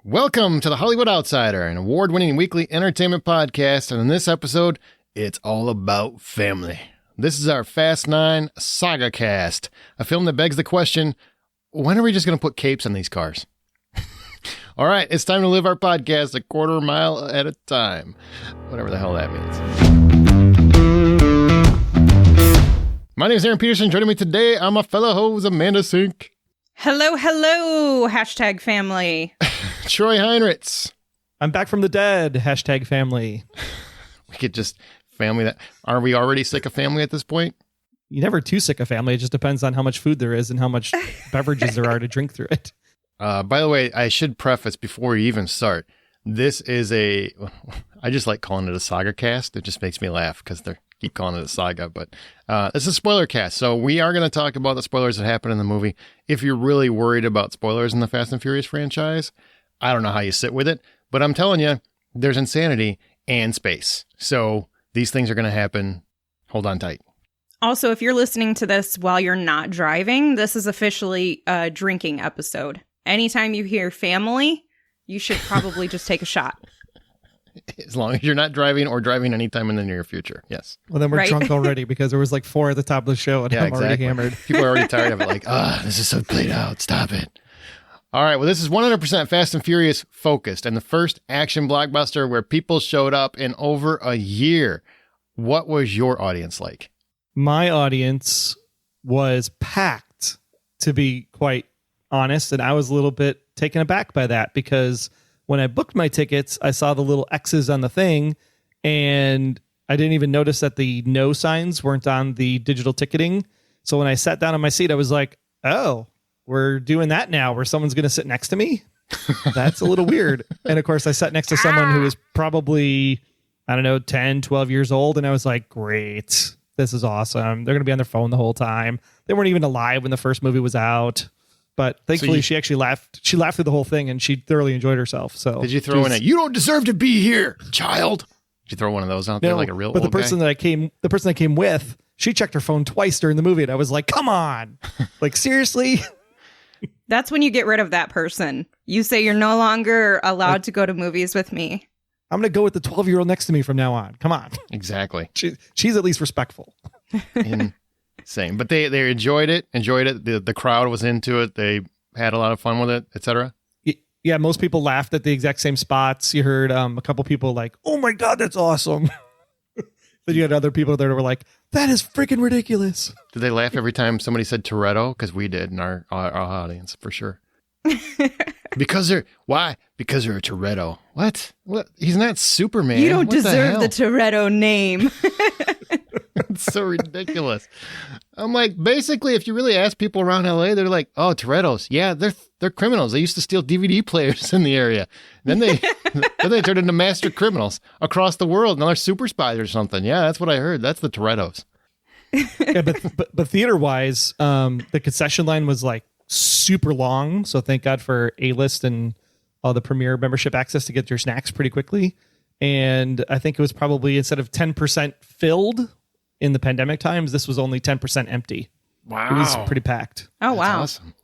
Welcome to the Hollywood Outsider, an award-winning weekly entertainment podcast, and in this episode, it's all about family. This is our Fast 9 Sagacast, a film that begs the question, when are we just going to put capes on these cars? All right, it's time to live our podcast a quarter mile at a time, whatever the hell that means. My name is Aaron Peterson. Joining me today are my fellow host, Amanda Sink. Hello, hello, hashtag family. Troy Heinrichs. I'm back from the dead, hashtag family. We could just family that. Are we already sick of family at this point? You're never too sick of family. It just depends on how much food there is and how much beverages there are to drink through it. By the way, I should preface before we even start. This is I just like calling it a saga cast. It just makes me laugh because they keep calling it a saga. But it's a spoiler cast. So we are going to talk about the spoilers that happen in the movie. If you're really worried about spoilers in the Fast and Furious franchise, I don't know how you sit with it. But I'm telling you, there's insanity and space. So these things are going to happen. Hold on tight. Also, if you're listening to this while you're not driving, this is officially a drinking episode. Anytime you hear family, you should probably just take a shot. As long as you're not driving or driving anytime in the near future. Yes. Well, then we're drunk already because there was like 4 at the top of the show and I'm already hammered. People are already tired of it. Like, this is so played out. Stop it. All right. Well, this is 100% Fast and Furious focused and the first action blockbuster where people showed up in over a year. What was your audience like? My audience was packed, to be quite honest. And I was a little bit taken aback by that because when I booked my tickets, I saw the little X's on the thing and I didn't even notice that the no signs weren't on the digital ticketing. So when I sat down on my seat, I was like, oh, we're doing that now where someone's going to sit next to me. That's a little weird. And of course I sat next to someone who was probably, 10, 12 years old. And I was like, great, this is awesome. They're going to be on their phone the whole time. They weren't even alive when the first movie was out. But thankfully, she actually laughed. She laughed through the whole thing, and she thoroughly enjoyed herself. So did you throw in "You don't deserve to be here, child"? Did you throw one of those out there like a real? But old the person I came with, she checked her phone twice during the movie, and I was like, "Come on, like seriously." That's when you get rid of that person. You say you're no longer allowed to go to movies with me. I'm going to go with the 12-year-old next to me from now on. Come on. Exactly. She's at least respectful. Insane. But they enjoyed it. The crowd was into it. They had a lot of fun with it, etc. Yeah, most people laughed at the exact same spots. You heard a couple people like, "Oh my God, that's awesome." But you had other people that were like, "That is freaking ridiculous." Did they laugh every time somebody said Toretto? Because we did in our audience, for sure. Why? Because they're a Toretto. What? He's not Superman. You don't deserve the Toretto name. It's so ridiculous. I'm like, basically, if you really ask people around LA, they're like, "Oh, Torettos. Yeah, they're criminals. They used to steal DVD players in the area. Then they turned into master criminals across the world. Now they're super spies or something." Yeah, that's what I heard. That's the Torettos. Yeah, but theater-wise, the concession line was like super long. So thank God for A-List and all the Premier membership access to get your snacks pretty quickly. And I think it was probably, instead of 10% filled in the pandemic times, this was only 10% empty. Wow. It was pretty packed. Oh, wow. That's awesome.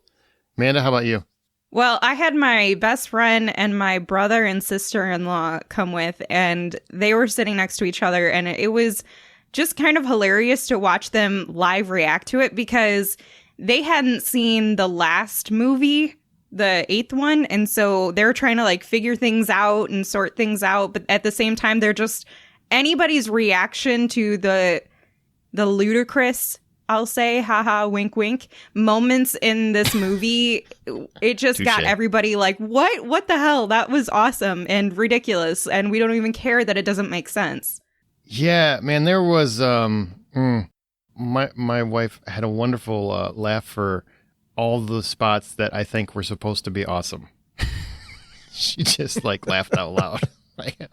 Amanda, how about you? Well, I had my best friend and my brother and sister-in-law come with, and they were sitting next to each other, and it was just kind of hilarious to watch them live react to it because they hadn't seen the last movie, the 8th one, and so they're trying to like figure things out and sort things out, but at the same time, they're just anybody's reaction to the Ludacris, I'll say, haha, wink, wink, moments in this movie, it just Touché. got everybody like, what the hell? That was awesome and ridiculous, and we don't even care that it doesn't make sense. Yeah, man, there was, my wife had a wonderful laugh for all the spots that I think were supposed to be awesome. She just like laughed out loud.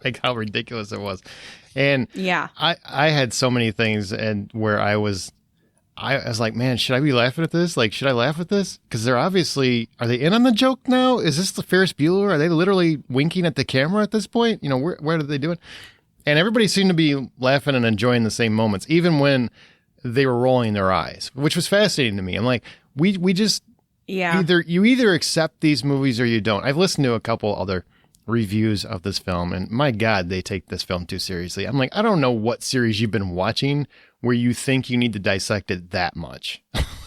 like how ridiculous it was. And yeah, I had so many things and where I was like, man, should I be laughing at this? Like, should I laugh at this? Because are they in on the joke now? Is this the Ferris Bueller? Are they literally winking at the camera at this point? You know, where did they do it? And everybody seemed to be laughing and enjoying the same moments, even when they were rolling their eyes, which was fascinating to me. I'm like, we just Yeah. You either accept these movies or you don't. I've listened to a couple other reviews of this film, and my God, they take this film too seriously. I'm like, I don't know what series you've been watching where you think you need to dissect it that much.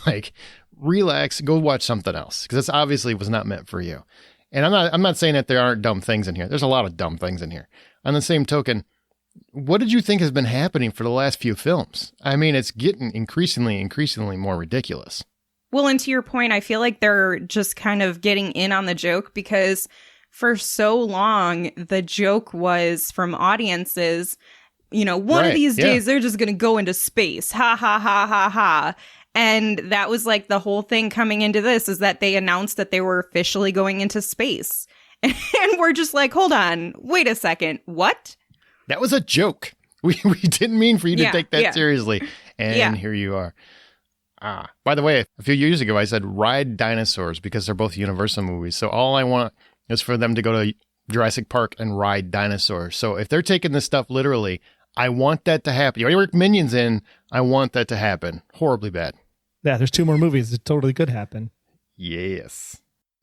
Like, relax, go watch something else, because this obviously was not meant for you. And I'm not saying that there aren't dumb things in here. There's a lot of dumb things in here. On the same token, what did you think has been happening for the last few films? I mean, it's getting increasingly more ridiculous. Well, and to your point, I feel like they're just kind of getting in on the joke, because for so long, the joke was from audiences, one of these days, they're just going to go into space. Ha, ha, ha, ha, ha. And that was like the whole thing coming into this, is that they announced that they were officially going into space. And we're just like, hold on, wait a second. What? That was a joke. We didn't mean for you to take that seriously. And here you are. By the way, a few years ago, I said ride dinosaurs because they're both Universal movies. So all I want is for them to go to Jurassic Park and ride dinosaurs. So if they're taking this stuff literally, I want that to happen. You already work Minions in. I want that to happen. Horribly bad. Yeah, there's 2 more movies that totally could happen. Yes.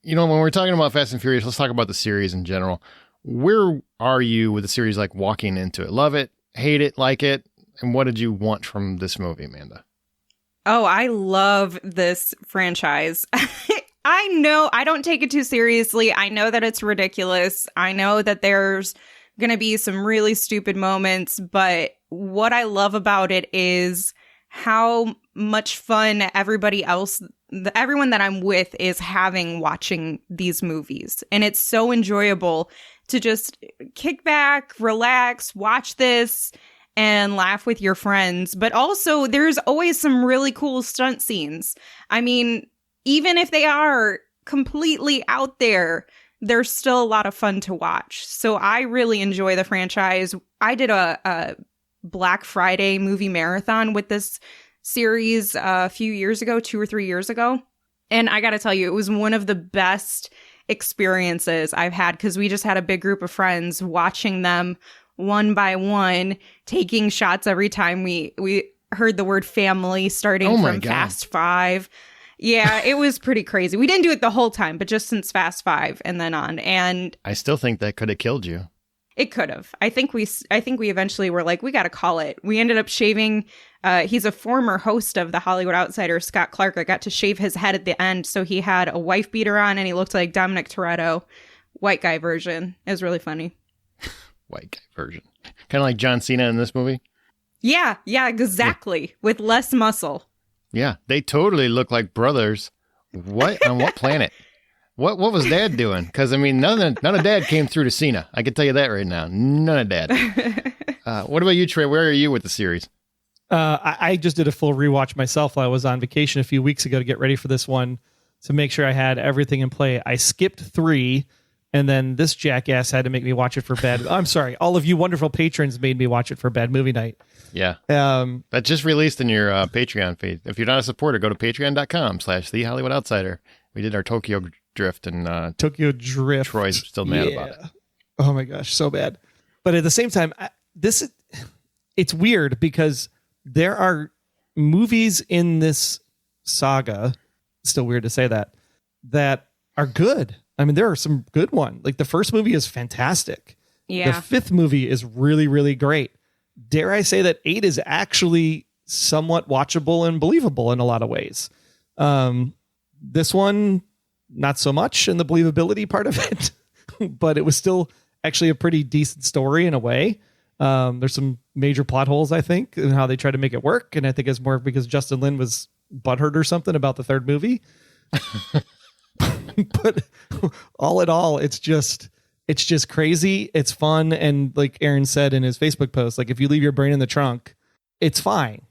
When we're talking about Fast and Furious, let's talk about the series in general. Where are you with the series, like walking into it? Love it, hate it, like it? And what did you want from this movie, Amanda? Oh, I love this franchise. I know I don't take it too seriously. I know that it's ridiculous. I know that there's going to be some really stupid moments, but what I love about it is how much fun everyone that I'm with is having watching these movies. And it's so enjoyable to just kick back, relax, watch this, and laugh with your friends. But also, there's always some really cool stunt scenes. I mean, even if they are completely out there, there's still a lot of fun to watch. So I really enjoy the franchise. I did a Black Friday movie marathon with this series a few years ago, 2 or 3 years ago. And I got to tell you, it was one of the best experiences I've had, because we just had a big group of friends watching them one by one, taking shots every time we heard the word family starting from Fast Five. Yeah, it was pretty crazy. We didn't do it the whole time, but just since Fast Five and then on. And I still think that could have killed you. It could have. I think we eventually were like, we got to call it. We ended up shaving. He's a former host of the Hollywood Outsider, Scott Clark. I got to shave his head at the end, so he had a wife beater on, and he looked like Dominic Toretto, white guy version. It was really funny. White guy version, kind of like John Cena in this movie. Yeah, exactly. Yeah. With less muscle. Yeah, they totally look like brothers. What on what planet? What was Dad doing? Because I mean, none of Dad came through to Cena. I can tell you that right now. None of Dad. What about you, Trey? Where are you with the series? I just did a full rewatch myself while I was on vacation a few weeks ago to get ready for this one, to make sure I had everything in play. I skipped 3, and then this jackass had to make me watch it for bed. I'm sorry, all of you wonderful patrons made me watch it for bed movie night. Yeah. That just released in your Patreon feed. If you're not a supporter, go to patreon.com/thehollywoodoutsider. We did our Tokyo Drift and Tokyo Drift. Troy's still mad about it. Oh my gosh, so bad. But at the same time, it's weird because there are movies in this saga, still weird to say that are good. I mean, there are some good ones. Like the first movie is fantastic. Yeah. The 5th movie is really, really great. Dare I say that 8 is actually somewhat watchable and believable in a lot of ways. This one, not so much in the believability part of it, but it was still actually a pretty decent story in a way. There's some major plot holes, I think, in how they try to make it work. And I think it's more because Justin Lin was butthurt or something about the 3rd movie. But all in all, it's just crazy. It's fun. And like Aaron said in his Facebook post, like if you leave your brain in the trunk, it's fine.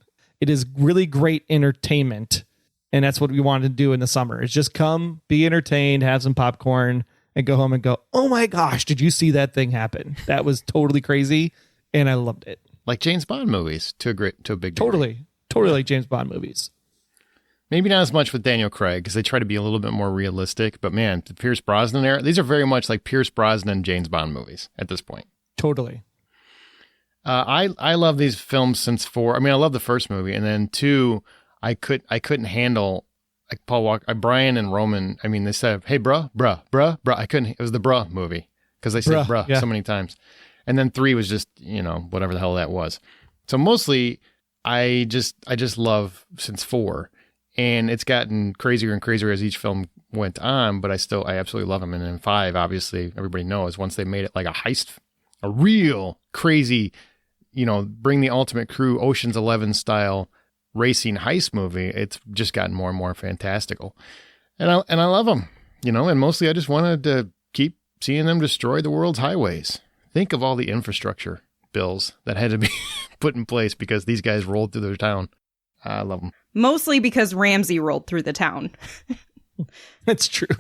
It is really great entertainment. And that's what we wanted to do in the summer, is just come, be entertained, have some popcorn, and go home and go, oh my gosh, did you see that thing happen? That was totally crazy. And I loved it. Like James Bond movies to a big degree. Totally like James Bond movies. Maybe not as much with Daniel Craig, because they try to be a little bit more realistic. But man, the Pierce Brosnan era, these are very much like Pierce Brosnan James Bond movies at this point. Totally. I love these films since 4. I mean, I love the first movie, and then 2, I couldn't handle like Paul Walker, Brian and Roman. I mean, they said, "Hey, bruh." I couldn't. It was the bruh movie because they said bruh so many times. And then 3 was just, whatever the hell that was. So mostly, I just love since 4, and it's gotten crazier and crazier as each film went on. But I absolutely love them. And then 5, obviously, everybody knows once they made it like a heist, a real crazy, bring the ultimate crew, Ocean's 11 style racing heist movie. It's just gotten more and more fantastical, and I love them. And mostly I just wanted to keep seeing them destroy the world's highways. Think of all the infrastructure bills that had to be put in place because these guys rolled through their town. I love them. Mostly because Ramsey rolled through the town. That's true.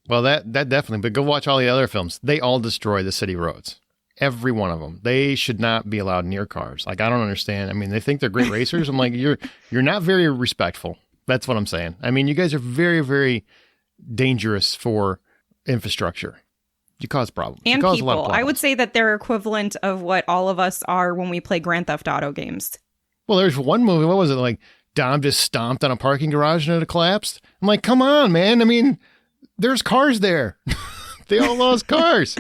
Well, that definitely. But go watch all the other films. They all destroy the city roads. Every one of them. They should not be allowed near cars. Like, I don't understand. I mean, they think they're great racers. I'm like, you're not very respectful. That's what I'm saying. I mean, you guys are very, very dangerous for infrastructure. You cause problems. And you cause people. A lot of problems. I would say that they're equivalent of what all of us are when we play Grand Theft Auto games. Well, there's one movie. What was it? Like, Dom just stomped on a parking garage and it collapsed. I'm like, come on, man. I mean, there's cars there. They all lost cars.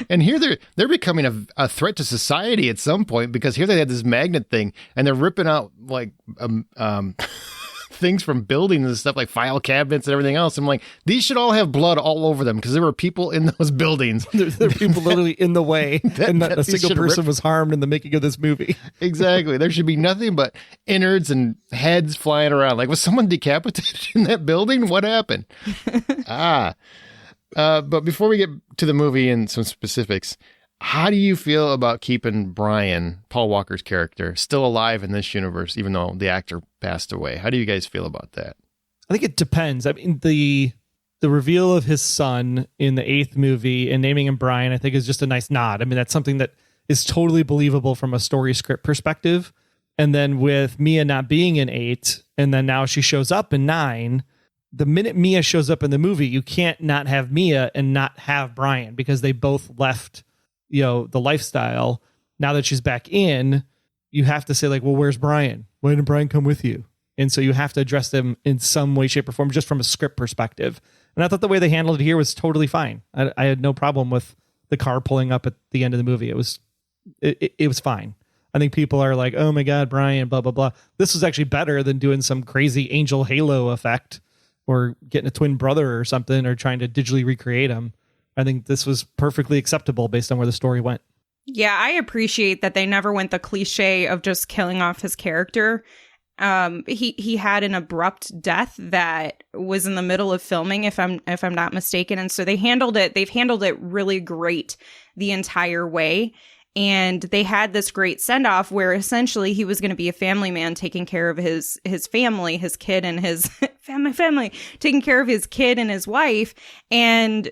And here they're becoming a threat to society at some point because here they had this magnet thing and they're ripping out like things from buildings and stuff like file cabinets and everything else. I'm like, these should all have blood all over them because there were people in those buildings. There were people literally in the way and not a single person was harmed in the making of this movie. Exactly. There should be nothing but innards and heads flying around. Like, was someone decapitated in that building? What happened? But before we get to the movie and some specifics, how do you feel about keeping Brian, Paul Walker's character, still alive in this universe, even though the actor passed away? How do you guys feel about that? I think it depends. I mean, the reveal of his son in the 8th movie and naming him Brian, I think is just a nice nod. I mean, that's something that is totally believable from a story script perspective. And then with Mia not being in 8, and then now she shows up in 9, the minute Mia shows up in the movie, you can't not have Mia and not have Brian because they both left, the lifestyle. Now that she's back in, you have to say like, well, where's Brian? Why didn't Brian come with you? And so you have to address them in some way, shape, or form, just from a script perspective. And I thought the way they handled it here was totally fine. I had no problem with the car pulling up at the end of the movie. It was fine. I think people are like, oh my God, Brian, blah, blah, blah. This was actually better than doing some crazy angel halo effect or getting a twin brother or something or trying to digitally recreate him. I think this was perfectly acceptable based on where the story went. Yeah, I appreciate that they never went the cliche of just killing off his character. He had an abrupt death that was in the middle of filming, if I'm not mistaken. And so they've handled it really great the entire way. And they had this great send-off where essentially he was going to be a family man taking care of his family, his kid and his family, taking care of his kid and his wife. And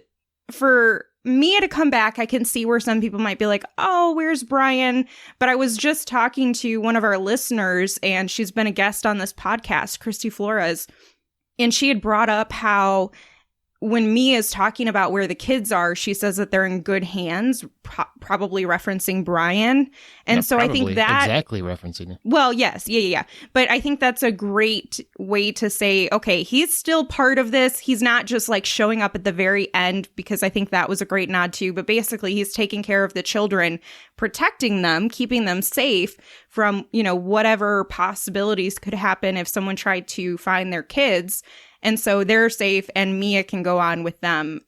for Mia to come back, I can see where some people might be like, oh, where's Brian? But I was just talking to one of our listeners, and she's been a guest on this podcast, Christy Flores, and she had brought up how when Mia is talking about where the kids are, she says that they're in good hands, probably referencing Brian. And Not so probably, I think that... Exactly referencing it. Well, yes. Yeah. But I think that's a great way to say, okay, he's still part of this. He's not just like showing up at the very end, because I think that was a great nod too. But basically, he's taking care of the children, protecting them, keeping them safe from, whatever possibilities could happen if someone tried to find their kids. And so they're safe and Mia can go on with them.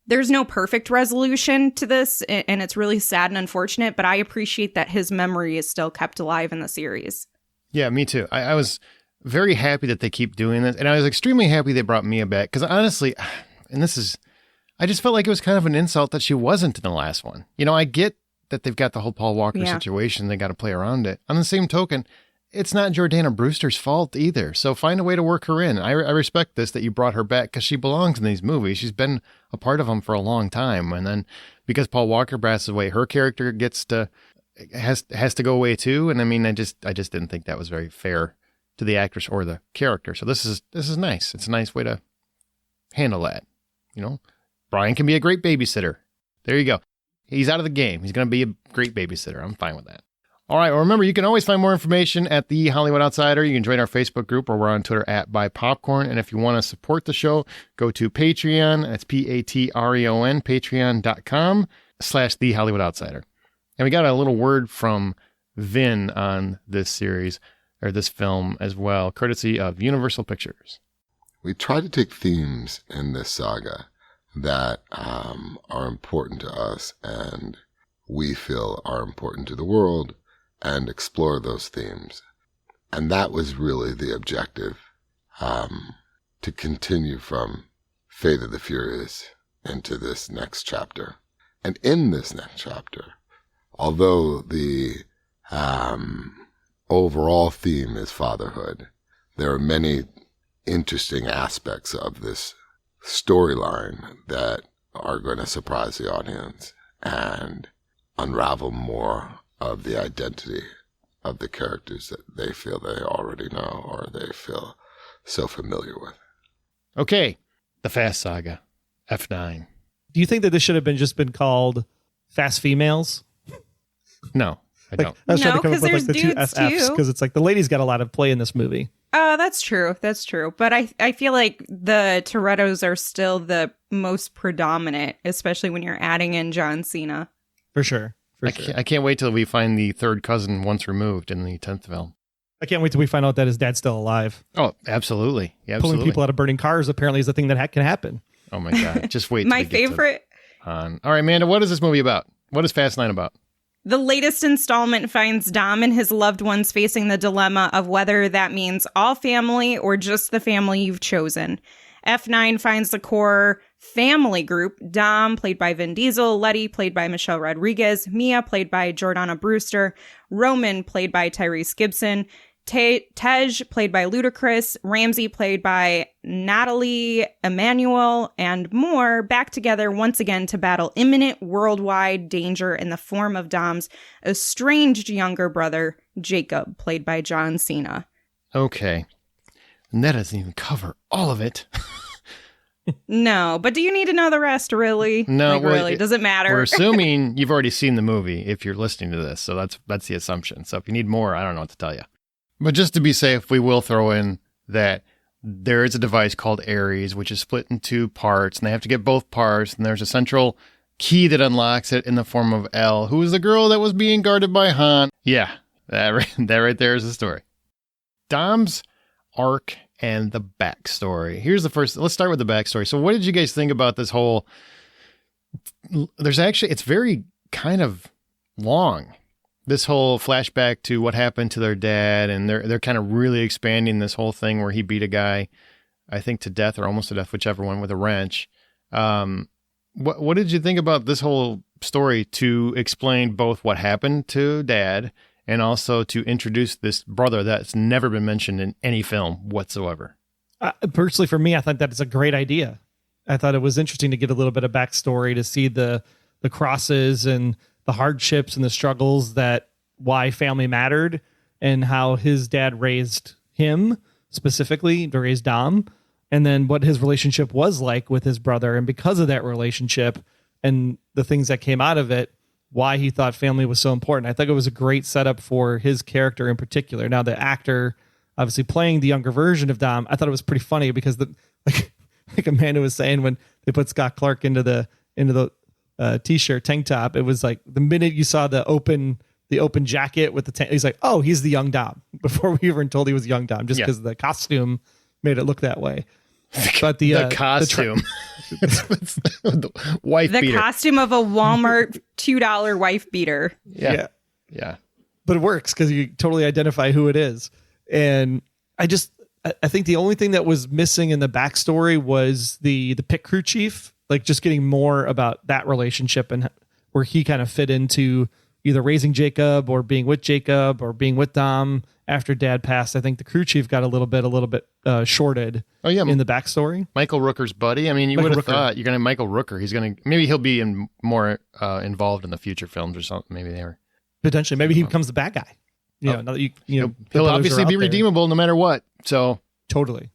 There's no perfect resolution to this, and it's really sad and unfortunate, but I appreciate that his memory is still kept alive in the series. Yeah, me too. I was very happy that they keep doing this, and I was extremely happy they brought Mia back, because honestly, I just felt like it was kind of an insult that she wasn't in the last one. I get that they've got the whole Paul Walker situation, they got to play around it. On the same token, it's not Jordana Brewster's fault either. So find a way to work her in. I respect this, that you brought her back, because she belongs in these movies. She's been a part of them for a long time. And then because Paul Walker passes away, her character has to go away too. And I mean, I just didn't think that was very fair to the actress or the character. So this is nice. It's a nice way to handle that. Brian can be a great babysitter. There you go. He's out of the game. He's going to be a great babysitter. I'm fine with that. All right. Well, remember, you can always find more information at The Hollywood Outsider. You can join our Facebook group, or we're on Twitter at @BuyPopcorn. And if you want to support the show, go to Patreon. That's Patreon, patreon.com/The Hollywood Outsider. And we got a little word from Vin on this series, or this film as well, courtesy of Universal Pictures. We try to take themes in this saga that are important to us and we feel are important to the world, and explore those themes. And that was really the objective, to continue from Fate of the Furious into this next chapter. And in this next chapter, although the overall theme is fatherhood, there are many interesting aspects of this storyline that are going to surprise the audience and unravel more of the identity of the characters that they feel they already know or they feel so familiar with. Okay, the Fast Saga, F9. Do you think that this should have just been called Fast Females? No, I don't. I was trying to come No, up with 'cause the two there's FFs dudes, too. because it's like the ladies got a lot of play in this movie. That's true. That's true. But I feel like the Torettos are still the most predominant, especially when you're adding in John Cena. For sure. I can't wait till we find the third cousin once removed in the 10th film. I can't wait till we find out that his dad's still alive. Oh, absolutely. Yeah, Pulling absolutely. people out of burning cars apparently is a thing that can happen. Oh my God. Just wait. till My we get to favorite. Han. All right, Amanda, what is this movie about? What is Fast 9 about? The latest installment finds Dom and his loved ones facing the dilemma of whether that means all family or just the family you've chosen. F9 finds the core family group: Dom, played by Vin Diesel; Letty, played by Michelle Rodriguez; Mia, played by Jordana Brewster; Roman, played by Tyrese Gibson; Tej, played by Ludacris; Ramsey, played by Nathalie Emmanuel, and more, back together once again to battle imminent worldwide danger in the form of Dom's estranged younger brother, Jakob, played by John Cena. Okay. And that doesn't even cover all of it. No, but do you need to know the rest, really? No, like, really, does it matter? We're assuming you've already seen the movie if you're listening to this. So that's the assumption. So if you need more, I don't know what to tell you. But just to be safe, we will throw in that there is a device called Ares, which is split in two parts, and they have to get both parts. And there's a central key that unlocks it in the form of Elle, who is the girl that was being guarded by Han. Yeah, that right there is the story. Dom's arc and the backstory. Here's the first. Let's start with the backstory. So what did you guys think about this whole? It's very kind of long. This whole flashback to what happened to their dad, and they're kind of really expanding this whole thing where he beat a guy, I think to death or almost to death, whichever one, with a wrench. What did you think about this whole story to explain both what happened to dad and also to introduce this brother that's never been mentioned in any film whatsoever? Personally, for me, I thought that is a great idea. I thought it was interesting to get a little bit of backstory to see the crosses and the hardships and the struggles that why family mattered and how his dad raised him specifically to raise Dom, and then what his relationship was like with his brother. And because of that relationship and the things that came out of it, why he thought family was so important. I think it was a great setup for his character in particular. Now, the actor obviously playing the younger version of Dom, I thought it was pretty funny because like Amanda was saying, when they put Scott Clark into the t-shirt tank top, it was like the minute you saw the open jacket with the tank, he's like, oh, he's the young Dom, before we even told he was young Dom, just because the costume made it look that way. But the costume, the wife the beater. costume of a Walmart $2 wife beater. Yeah. But it works because you totally identify who it is. And I think the only thing that was missing in the backstory was the pit crew chief, like just getting more about that relationship and where he kind of fit into either raising Jakob or being with Jakob or being with Dom after dad passed. I think the crew chief got a little bit shorted in the backstory. Michael Rooker's buddy. I mean, you would have thought you're going to Michael Rooker. Maybe he'll be more involved in the future films or something. Maybe they were. Potentially. Maybe he becomes the bad guy. Now that he'll obviously be redeemable no matter what. So totally.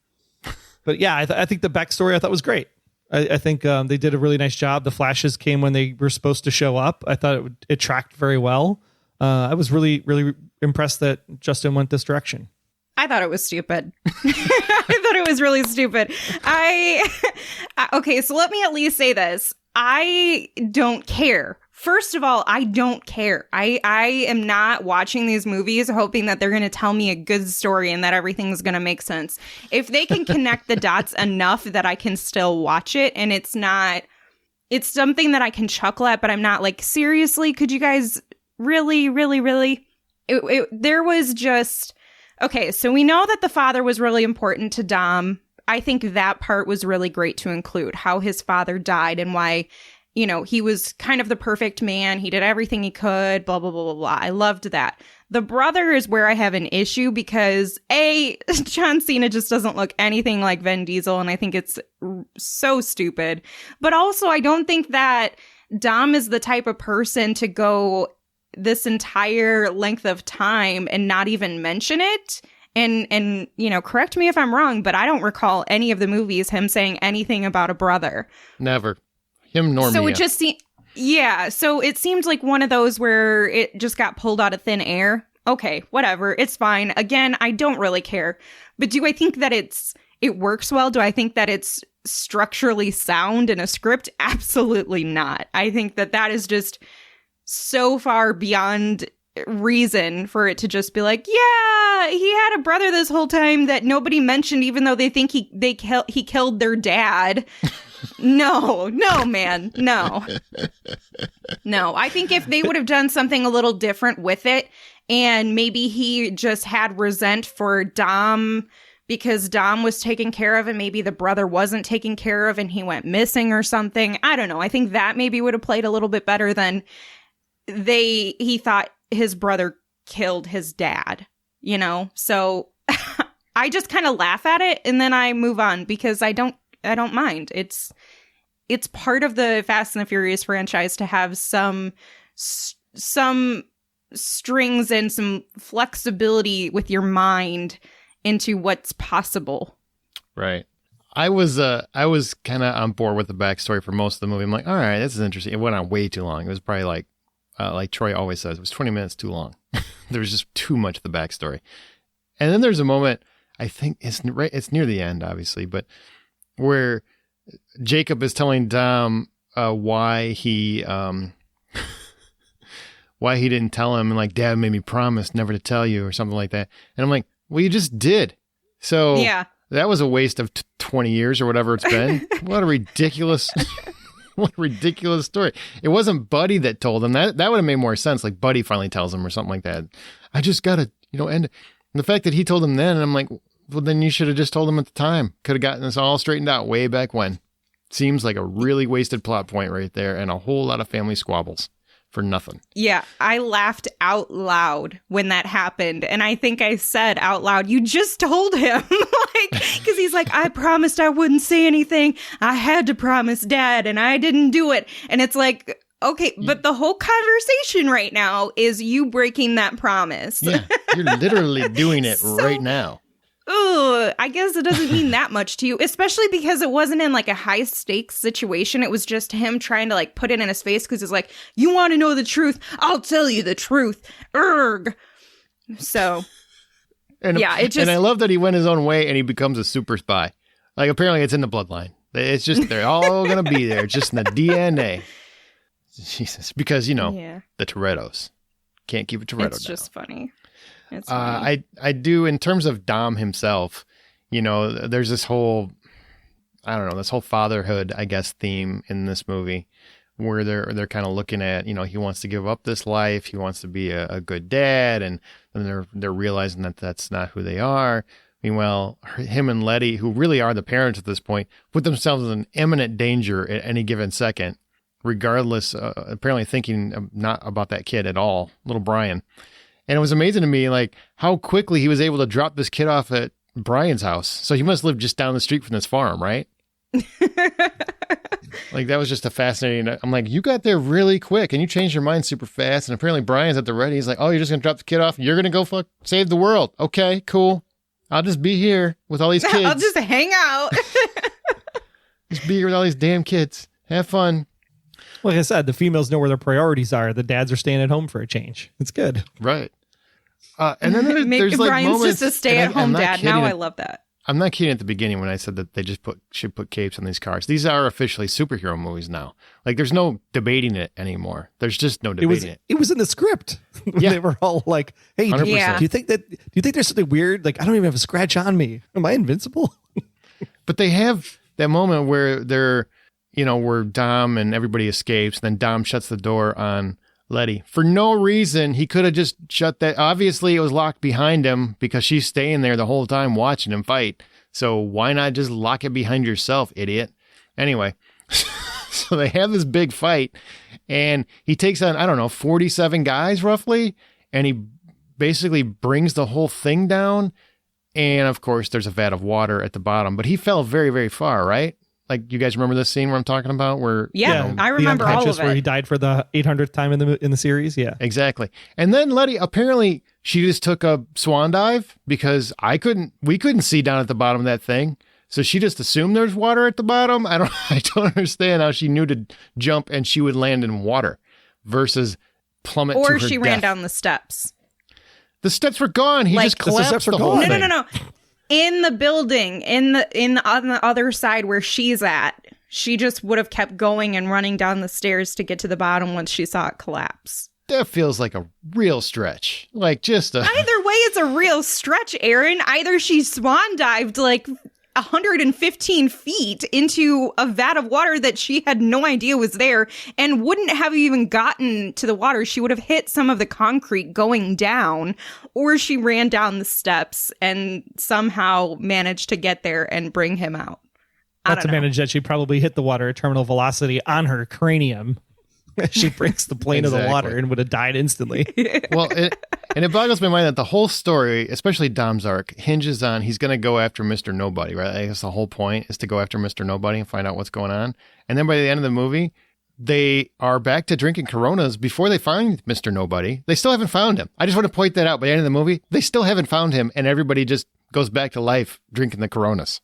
But yeah, I think the backstory I thought was great. I think they did a really nice job. The flashes came when they were supposed to show up. I thought it tracked very well. I was really, really impressed that Justin went this direction. I thought it was stupid. I thought it was really stupid. Okay, so let me at least say this. I don't care. First of all, I don't care. I am not watching these movies hoping that they're going to tell me a good story and that everything's going to make sense. If they can connect the dots enough that I can still watch it and it's something that I can chuckle at, but I'm not like, seriously, could you guys really? There was just... Okay, so we know that the father was really important to Dom. I think that part was really great to include, how his father died and why, he was kind of the perfect man. He did everything he could, blah, blah, blah, blah, blah. I loved that. The brother is where I have an issue because, A, John Cena just doesn't look anything like Vin Diesel, and I think it's so stupid. But also, I don't think that Dom is the type of person to go this entire length of time and not even mention it. And correct me if I'm wrong, but I don't recall any of the movies him saying anything about a brother. Never. Him nor So Mia. it just so it seemed like one of those where it just got pulled out of thin air. Okay, whatever. It's fine. Again, I don't really care. But do I think that it works well? Do I think that it's structurally sound in a script? Absolutely not. I think that is just so far beyond reason for it to just be like, yeah, he had a brother this whole time that nobody mentioned, even though they think he killed their dad. No, man, no. I think if they would have done something a little different with it, and maybe he just had resent for Dom because Dom was taken care of and maybe the brother wasn't taken care of and he went missing or something. I don't know. I think that maybe would have played a little bit better than he thought his brother killed his dad, So I just kind of laugh at it and then I move on because I don't mind. It's part of the Fast and the Furious franchise to have some strings and some flexibility with your mind into what's possible. Right. I was kind of on board with the backstory for most of the movie. I'm like, all right, this is interesting. It went on way too long. It was probably like Troy always says, it was 20 minutes too long. There was just too much of the backstory. And then there's a moment, I think it's near the end, obviously, but where Jakob is telling Dom why he didn't tell him, and like, Dad made me promise never to tell you or something like that. And I'm like, well, you just did. So yeah, that was a waste of 20 years or whatever it's been. What a ridiculous... What a ridiculous story. It wasn't Buddy that told him. That would have made more sense. Like Buddy finally tells him or something like that. I just got to, end it. And the fact that he told him then, and I'm like, well, then you should have just told him at the time. Could have gotten this all straightened out way back when. Seems like a really wasted plot point right there and a whole lot of family squabbles for nothing. Yeah, I laughed out loud when that happened. And I think I said out loud, you just told him. Because he's like, I promised I wouldn't say anything. I had to promise Dad and I didn't do it. And it's like, okay, but the whole conversation right now is you breaking that promise. Yeah, you're literally doing it right now. Ugh, I guess it doesn't mean that much to you, especially because it wasn't in like a high stakes situation. It was just him trying to like put it in his face because it's like, you want to know the truth? I'll tell you the truth. Urgh. So, yeah, it just. And I love that he went his own way and he becomes a super spy. Like apparently it's in the bloodline. It's just, they're all going to be there. It's just in the DNA. Jesus. Because, the Torettos. Can't keep a Toretto down. It's just funny. It's funny. I do, in terms of Dom himself, there's this whole, I don't know, this whole fatherhood, I guess, theme in this movie where they're kind of looking at, he wants to give up this life. He wants to be a good dad. And then they're realizing that that's not who they are. Meanwhile, him and Letty, who really are the parents at this point, put themselves in imminent danger at any given second, regardless, apparently thinking not about that kid at all, little Brian. And it was amazing to me, like, how quickly he was able to drop this kid off at Brian's house. So he must live just down the street from this farm, right? Like, that was just a fascinating... I'm like, you got there really quick, and you changed your mind super fast. And apparently Brian's at the ready. He's like, oh, you're just going to drop the kid off? You're going to go save the world. Okay, cool. I'll just be here with all these kids. I'll just hang out. Just be here with all these damn kids. Have fun. Like I said, the females know where their priorities are. The dads are staying at home for a change. It's good. Right. And then there's like Brian's moments, just a stay-at-home dad. Now I at- love that. I'm not kidding at the beginning when I said that they just should put capes on these cars. These are officially superhero movies now. Like, there's no debating it anymore. There's just no debating it. It was in the script. Yeah. They were all like, "Hey, do you think there's something weird? Like, I don't even have a scratch on me. Am I invincible?" But they have that moment where they're, where Dom and everybody escapes. And then Dom shuts the door on Letty for no reason. He could have just shut that. Obviously, it was locked behind him because she's staying there the whole time watching him fight. So why not just lock it behind yourself, idiot? Anyway, so they have this big fight, and he takes on, I don't know, 47 guys roughly, and he basically brings the whole thing down. And of course, there's a vat of water at the bottom, but he fell very, very far, right? Like, you guys remember this scene where I'm talking about? Where I remember all of it. Where he died for the 800th time in the series. Yeah, exactly. And then Letty, apparently, she just took a swan dive because we couldn't see down at the bottom of that thing. So she just assumed there's water at the bottom. I don't understand how she knew to jump and she would land in water versus plummet to her Or she death. ran down the steps. The steps were gone. He Like, just the collapsed steps were the whole gone. thing. No. In the building, on the other side where she's at, she just would have kept going and running down the stairs to get to the bottom once she saw it collapse. That feels like a real stretch. Like, just a... Either way, it's a real stretch, Aaron. Either she swan dived like 115 feet into a vat of water that she had no idea was there and wouldn't have even gotten to the water. She would have hit some of the concrete going down, or she ran down the steps and somehow managed to get there and bring him out. not to manage that she probably hit the water at terminal velocity on her cranium. She breaks the plane of the water and would have died instantly. Well, it boggles my mind that the whole story, especially Dom's arc, hinges on he's going to go after Mr. Nobody, right? I guess the whole point is to go after Mr. Nobody and find out what's going on. And then by the end of the movie, they are back to drinking Coronas before they find Mr. Nobody. They still haven't found him. I just want to point that out. By the end of the movie, they still haven't found him, and everybody just goes back to life drinking the Coronas.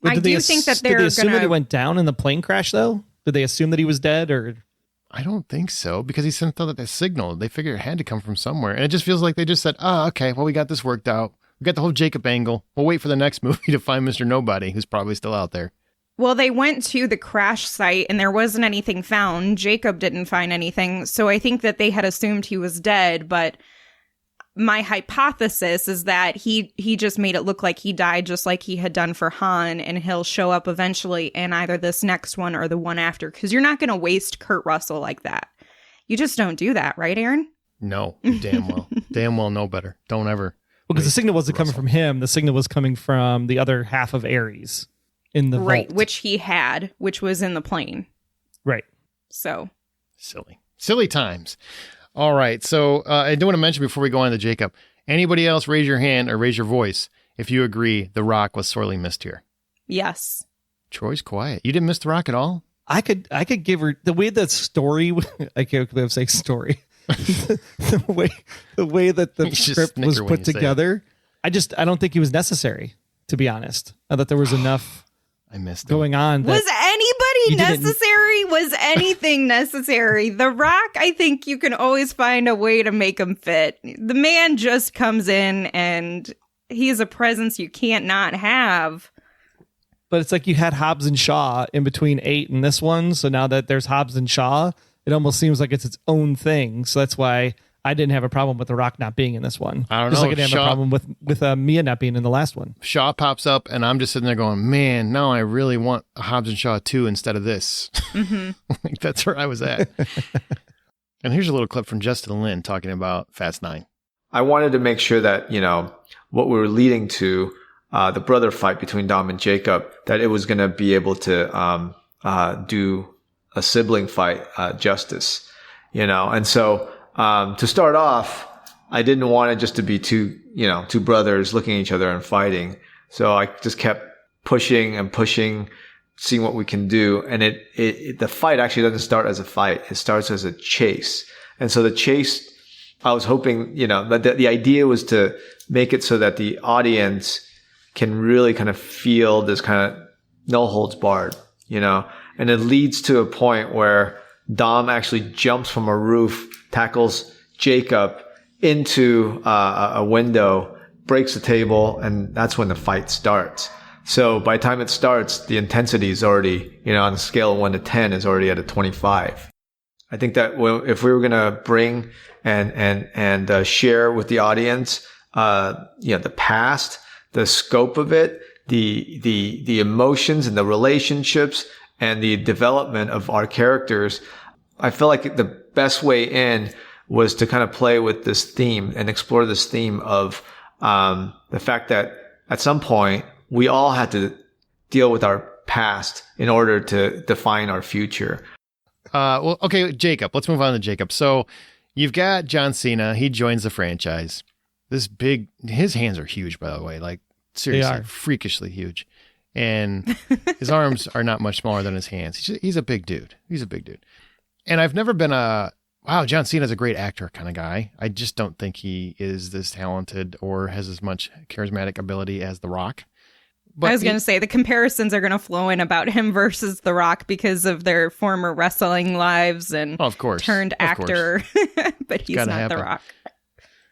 I do think that they're Did they assume gonna... that he went down in the plane crash, though? Did they assume that he was dead, or... I don't think so, because he sent out that signal. They figured it had to come from somewhere. And it just feels like they just said, okay, well, we got this worked out. We got the whole Jakob angle. We'll wait for the next movie to find Mr. Nobody, who's probably still out there. Well, they went to the crash site and there wasn't anything found. Jakob didn't find anything. So I think that they had assumed he was dead. But my hypothesis is that he just made it look like he died just like he had done for Han. And he'll show up eventually in either this next one or the one after. Because you're not going to waste Kurt Russell like that. You just don't do that, right, Aaron? No, damn well. Damn well know better. Don't ever. Well, because the signal wasn't coming from him. The signal was coming from the other half of Ares in the right, vault. which he had, which was in the plane. Right. So. Silly times. All right. So I do want to mention before we go on to Jakob, anybody else raise your hand or raise your voice if you agree The Rock was sorely missed here. Yes. Troy's quiet. You didn't miss The Rock at all? I could give her the way that story. I can't believe I'm saying story. the way that the script was put together. I don't think it was necessary, to be honest. I thought there was enough I missed going on. Was anybody necessary? Was anything necessary? The Rock, I think you can always find a way to make him fit. The man just comes in and he's a presence you can't not have. But it's like you had Hobbs and Shaw in between 8 and this one. So now that there's Hobbs and Shaw, it almost seems like it's its own thing. So that's why I didn't have a problem with The Rock not being in this one. I don't Just know. like I didn't have a problem with Mia not being in the last one. Shaw pops up, and I'm just sitting there going, man, now I really want a Hobbs and Shaw 2 instead of this. Mm-hmm. Like, that's where I was at. And here's a little clip from Justin Lin talking about Fast 9. I wanted to make sure that, what we were leading to, the brother fight between Dom and Jakob, that it was going to be able to do a sibling fight justice, And so to start off, I didn't want it just to be two brothers looking at each other and fighting. So I just kept pushing and pushing, seeing what we can do. And the fight actually doesn't start as a fight. It starts as a chase. And so the chase, I was hoping, that the idea was to make it so that the audience can really kind of feel this kind of no holds barred, And And it leads to a point where Dom actually jumps from a roof, tackles Jakob into a window, breaks the table, and that's when the fight starts. So by the time it starts, the intensity is already, on a scale of 1 to 10 is already at a 25. I think that if we were going to bring and share with the audience, the past, the scope of it, the emotions and the relationships and the development of our characters, I feel like the best way in was to kind of play with this theme and explore this theme of the fact that at some point we all had to deal with our past in order to define our future. Well, okay, Jakob. Let's move on to Jakob. So you've got John Cena. He joins the franchise. His hands are huge, by the way. Like, seriously, freakishly huge. And his arms are not much smaller than his hands. He's a big dude. And I've never been wow, John Cena's a great actor kind of guy. I just don't think he is this talented or has as much charismatic ability as The Rock. But I was going to say the comparisons are going to flow in about him versus The Rock because of their former wrestling lives and turned actor, but he's not The Rock.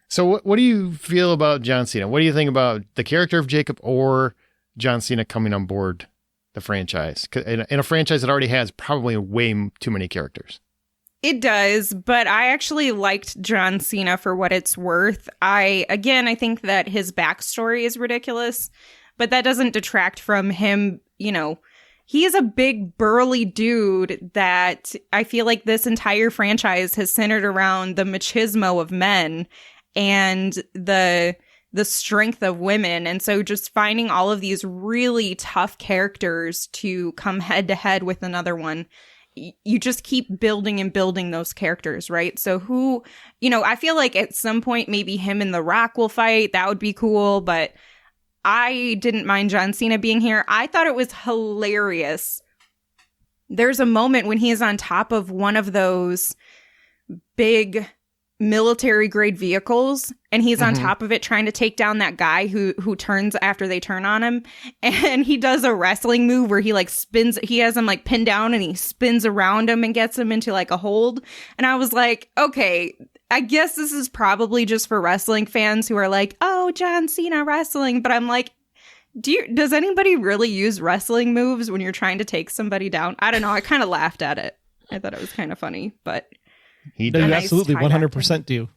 So what do you feel about John Cena? What do you think about the character of Jakob or John Cena coming on board the franchise? In a franchise that already has probably way too many characters. It does, but I actually liked John Cena for what it's worth. I think that his backstory is ridiculous, but that doesn't detract from him. He is a big burly dude that I feel like this entire franchise has centered around the machismo of men and the strength of women. And so just finding all of these really tough characters to come head to head with another one, you just keep building and building those characters, right? So I feel like at some point maybe him and The Rock will fight. That would be cool, but I didn't mind John Cena being here. I thought it was hilarious. There's a moment when he is on top of one of those big military grade vehicles and he's on top of it trying to take down that guy who turns after they turn on him, and he does a wrestling move where he spins, he has him pinned down and he spins around him and gets him into a hold. And I was like, okay, I guess this is probably just for wrestling fans who are like, oh, John Cena wrestling, but I'm like, does anybody really use wrestling moves when you're trying to take somebody down? I don't know, I kind of laughed at it. I thought it was kind of funny, but you absolutely 100% do.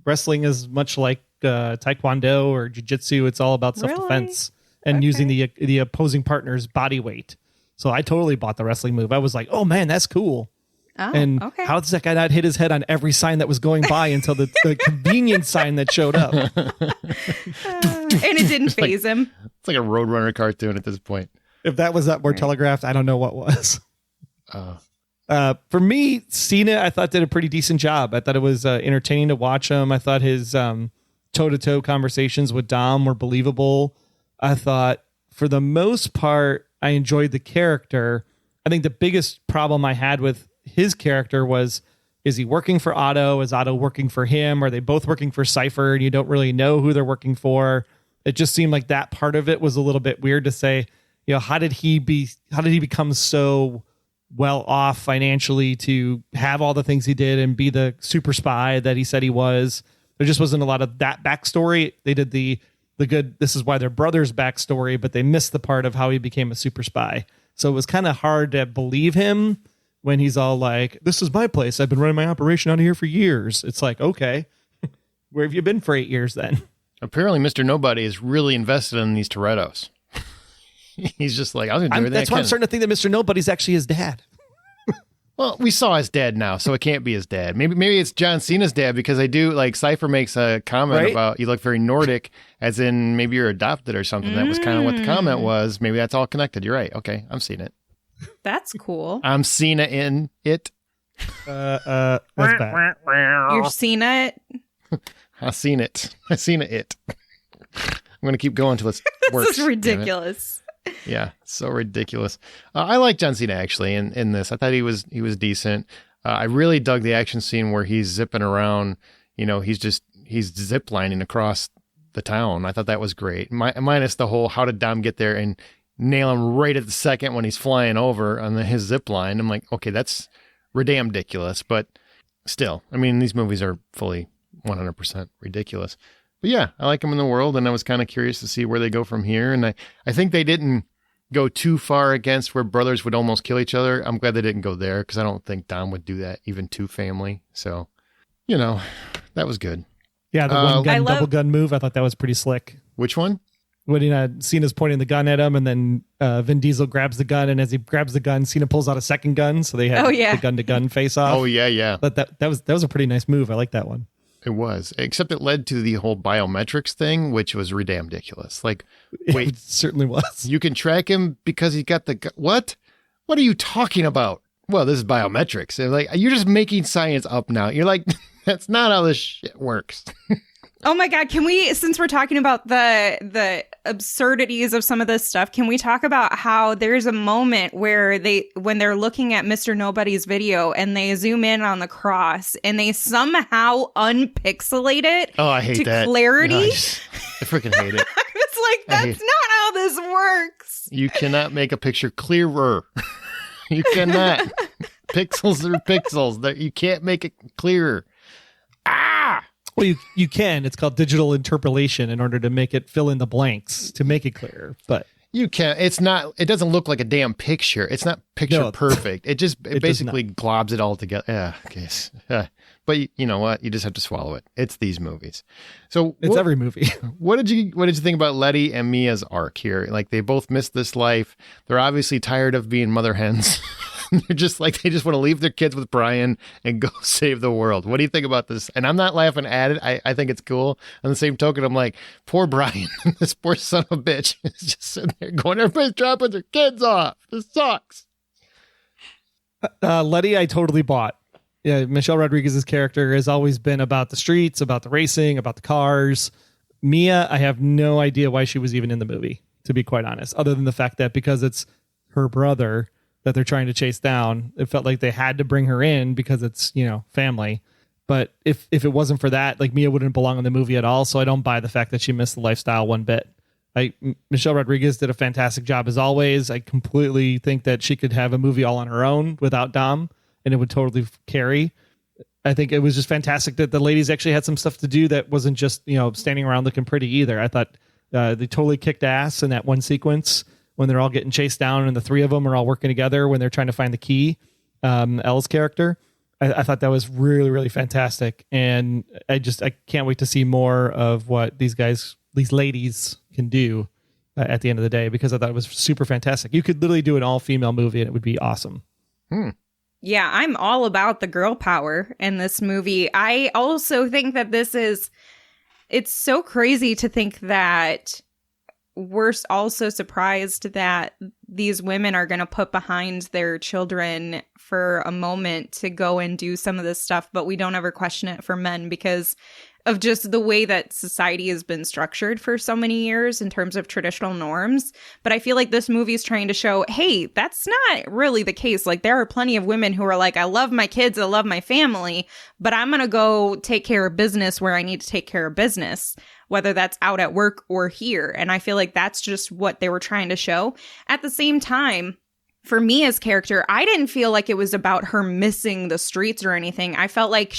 Wrestling is much like taekwondo or jiu-jitsu. It's all about self-defense and using the opposing partner's body weight. So I totally bought the wrestling move. I was like, oh man, that's cool. Oh, and okay. how does that guy not hit his head on every sign that was going by until the convenience sign that showed up? And it didn't faze him. It's like a Roadrunner cartoon at this point. If that was more telegraphed, I don't know what was. For me, Cena, I thought did a pretty decent job. I thought it was entertaining to watch him. I thought his toe-to-toe conversations with Dom were believable. I thought, for the most part, I enjoyed the character. I think the biggest problem I had with his character was, is he working for Otto? Is Otto working for him? Are they both working for Cypher and you don't really know who they're working for? It just seemed like that part of it was a little bit weird to say, how did he become so well off financially to have all the things he did and be the super spy that he said he was? There just wasn't a lot of that backstory. They did the good, this is why they're brothers backstory, but they missed the part of how he became a super spy. So it was kind of hard to believe him when he's all like, this is my place. I've been running my operation out of here for years. It's like, okay, where have you been for 8 years then? Apparently Mr. Nobody is really invested in these Torettos. He's just like, I was going to do everything. That's why I'm starting to think that Mr. Nobody's actually his dad. Well, we saw his dad now, so it can't be his dad. Maybe it's John Cena's dad, because I do, Cypher makes a comment about you look very Nordic, as in maybe you're adopted or something. That was kind of what the comment was. Maybe that's all connected. You're right. Okay, I'm seeing it. That's cool. I'm Cena in it. That's bad. You're Cena it? I seen it. I'm going to keep going until it works. This is ridiculous. Yeah, so ridiculous. I like John Cena actually in this. I thought he was decent. I really dug the action scene where he's zipping around. He's zip lining across the town. I thought that was great. Minus the whole how did Dom get there, and nail him right at the second when he's flying over on his zip line. I'm like, okay, that's ridiculous, but still, I mean, these movies are fully 100% ridiculous. But yeah, I like them in the world, and I was kind of curious to see where they go from here. And I think they didn't go too far against where brothers would almost kill each other. I'm glad they didn't go there, because I don't think Dom would do that even to family. So, that was good. Yeah, the one gun, double gun move, I thought that was pretty slick. Which one? When Cena's pointing the gun at him, and then Vin Diesel grabs the gun, and as he grabs the gun, Cena pulls out a second gun, so they had the gun-to-gun face-off. Oh, yeah. But that was a pretty nice move. I like that one. It was, except it led to the whole biometrics thing, which was ridiculous. Like, wait. It certainly was. You can track him because he got the gun. What? What are you talking about? Well, this is biometrics. They're like, you're just making science up now. You're like, that's not how this shit works. Oh my God, can we, since we're talking about the absurdities of some of this stuff, can we talk about how there's a moment where when they're looking at Mr. Nobody's video and they zoom in on the cross and they somehow unpixelate it I hate that. Clarity? No, I freaking hate it. I was like, that's not how this works. You cannot make a picture clearer. You cannot. Pixels are pixels. You can't make it clearer. Well, you can. It's called digital interpolation in order to make it fill in the blanks to make it clearer. But you can. It's not. It doesn't look like a damn picture. It's not picture perfect. It basically globs it all together. Yeah. Okay. But you know what? You just have to swallow it. It's these movies. So it's every movie. What did you think about Letty and Mia's arc here? Like, they both missed this life. They're obviously tired of being mother hens. They're just like, they just want to leave their kids with Brian and go save the world. What do you think about this? And I'm not laughing at it. I think it's cool. On the same token, I'm like, poor Brian, this poor son of a bitch is just sitting there going, everybody's dropping their kids off. This sucks. Letty, I totally bought. Yeah, Michelle Rodriguez's character has always been about the streets, about the racing, about the cars. Mia, I have no idea why she was even in the movie, to be quite honest, other than the fact that because it's her brother that they're trying to chase down, it felt like they had to bring her in because it's, family. But if it wasn't for that, like, Mia wouldn't belong in the movie at all. So I don't buy the fact that she missed the lifestyle one bit. Michelle Rodriguez did a fantastic job as always. I completely think that she could have a movie all on her own without Dom, and it would totally carry. I think it was just fantastic that the ladies actually had some stuff to do that wasn't just, standing around looking pretty either. I thought they totally kicked ass in that one sequence when they're all getting chased down and the three of them are all working together when they're trying to find the key. Elle's character. I thought that was really, really fantastic. And I can't wait to see more of what these ladies can do at the end of the day, because I thought it was super fantastic. You could literally do an all-female movie and it would be awesome. Yeah, I'm all about the girl power in this movie. I also think that it's so crazy to think that we're also surprised that these women are going to put behind their children for a moment to go and do some of this stuff, but we don't ever question it for men because of just the way that society has been structured for so many years in terms of traditional norms. But I feel like this movie is trying to show, hey, that's not really the case. Like, there are plenty of women who are like, I love my kids, I love my family, but I'm going to go take care of business where I need to take care of business, whether that's out at work or here. And I feel like that's just what they were trying to show. At the same time, for Mia's character, I didn't feel like it was about her missing the streets or anything. I felt like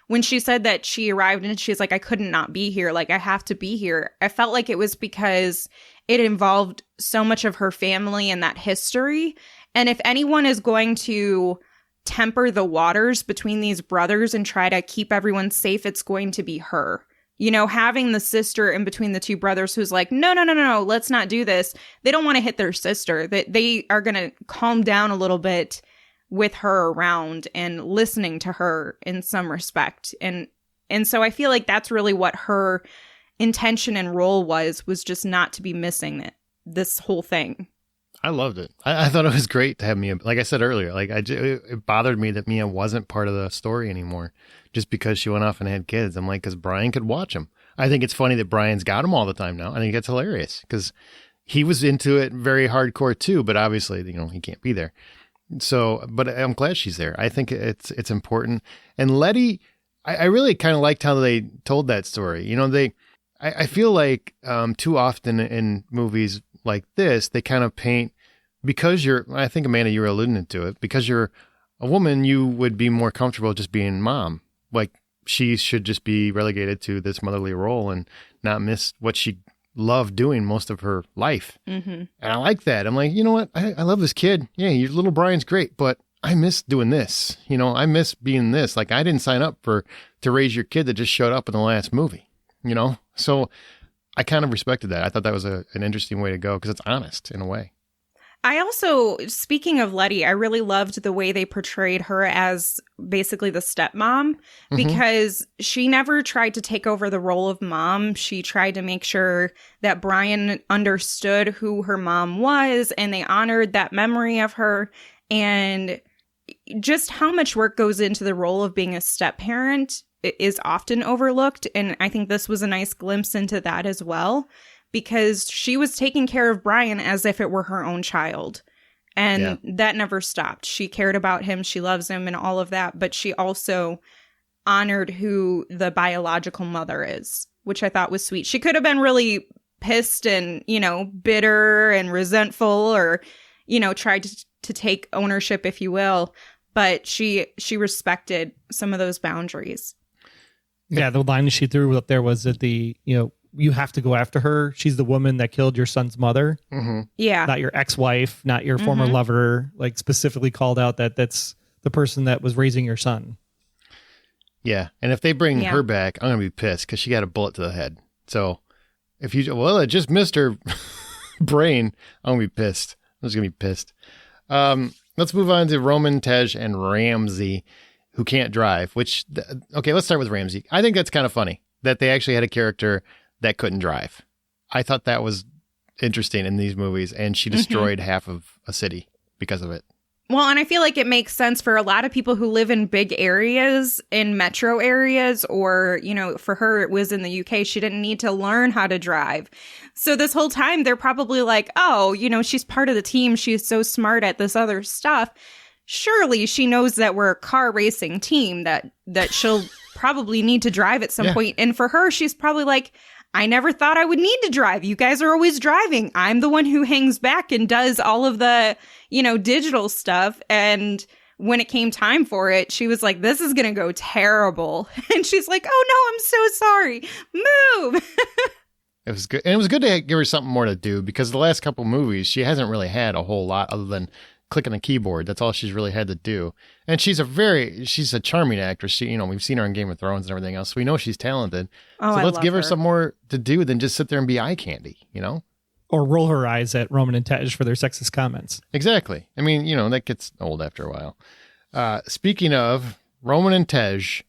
when she said that she arrived and she's like, I couldn't not be here, like, I have to be here, I felt like it was because it involved so much of her family and that history. And if anyone is going to temper the waters between these brothers and try to keep everyone safe, it's going to be her. Having the sister in between the two brothers who's like, no, let's not do this. They don't want to hit their sister. That they are going to calm down a little bit with her around and listening to her in some respect. And so I feel like that's really what her intention and role was just not to be missing this whole thing. I loved it. I thought it was great to have Mia. Like I said earlier, it bothered me that Mia wasn't part of the story anymore just because she went off and had kids. I'm like, because Brian could watch them. I think it's funny that Brian's got them all the time now. I think it's hilarious because he was into it very hardcore too, but obviously, he can't be there. So, but I'm glad she's there. I think it's important. And Letty, I really kind of liked how they told that story. I feel like too often in movies, like this, they kind of paint, because I think, Amanda, you were alluding to it, because you're a woman, you would be more comfortable just being mom. Like, she should just be relegated to this motherly role and not miss what she loved doing most of her life. Mm-hmm. And I like that. I'm like, you know what? I love this kid. Yeah, your little Brian's great, but I miss doing this. I miss being this. Like, I didn't sign up to raise your kid that just showed up in the last movie, So I kind of respected that. I thought that was an interesting way to go because it's honest in a way. I also, speaking of Letty, I really loved the way they portrayed her as basically the stepmom, because she never tried to take over the role of mom. She tried to make sure that Brian understood who her mom was, and they honored that memory of her. And just how much work goes into the role of being a step-parent is often overlooked. And I think this was a nice glimpse into that as well, because she was taking care of Brian as if it were her own child. And that never stopped. She cared about him. She loves him and all of that. But she also honored who the biological mother is, which I thought was sweet. She could have been really pissed and, bitter and resentful, or, tried to take ownership, if you will. But she respected some of those boundaries. Yeah, the line she threw up there was that you have to go after her. She's the woman that killed your son's mother. Mm-hmm. Yeah. Not your ex-wife, not your former lover, like specifically called out that that's the person that was raising your son. Yeah. And if they bring her back, I'm going to be pissed because she got a bullet to the head. So if it just missed her brain, I'm going to be pissed. I'm just going to be pissed. Let's move on to Roman, Tej, and Ramsey, who can't drive, okay, let's start with Ramsey. I think that's kind of funny that they actually had a character that couldn't drive. I thought that was interesting in these movies, and she destroyed half of a city because of it. Well, and I feel like it makes sense for a lot of people who live in big areas, in metro areas, or, for her, it was in the UK. She didn't need to learn how to drive. So this whole time, they're probably like, oh, she's part of the team. She's so smart at this other stuff. Surely she knows that we're a car racing team, that she'll probably need to drive at some point. And for her, she's probably like, I never thought I would need to drive. You guys are always driving. I'm the one who hangs back and does all of the, digital stuff. And when it came time for it, she was like, this is going to go terrible. And she's like, oh, no, I'm so sorry. Move. It was good. And it was good to give her something more to do, because the last couple movies, she hasn't really had a whole lot other than clicking a keyboard. That's all she's really had to do. And she's a charming actress. We've seen her on Game of Thrones and everything else. So we know she's talented. So let's give her some more to do than just sit there and be eye candy, Or roll her eyes at Roman and Tej for their sexist comments. Exactly. I mean, that gets old after a while. Speaking of Roman and Tej,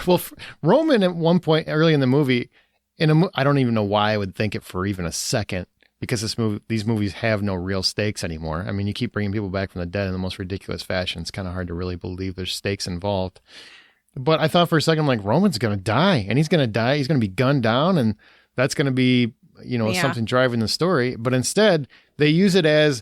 well, Roman at one point early in the movie, I don't even know why I would think it for even a second, because these movies have no real stakes anymore. I mean, you keep bringing people back from the dead in the most ridiculous fashion. It's kind of hard to really believe there's stakes involved. But I thought for a second, like, Roman's going to die, and he's going to die. He's going to be gunned down, and that's going to be, something driving the story. But instead, they use it as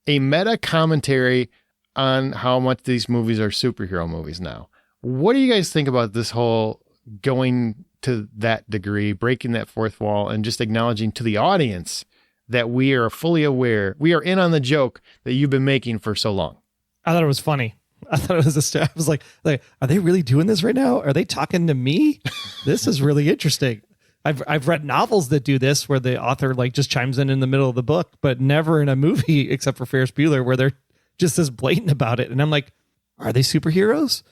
a meta commentary on how much these movies are superhero movies now. What do you guys think about this whole going to that degree, breaking that fourth wall, and just acknowledging to the audience that we are fully aware, we are in on the joke that you've been making for so long? I thought it was funny. I thought it was I was like, are they really doing this right now? Are they talking to me? This is really interesting. I've read novels that do this, where the author just chimes in the middle of the book, but never in a movie except for Ferris Bueller, where they're just as blatant about it. And I'm like, are they superheroes?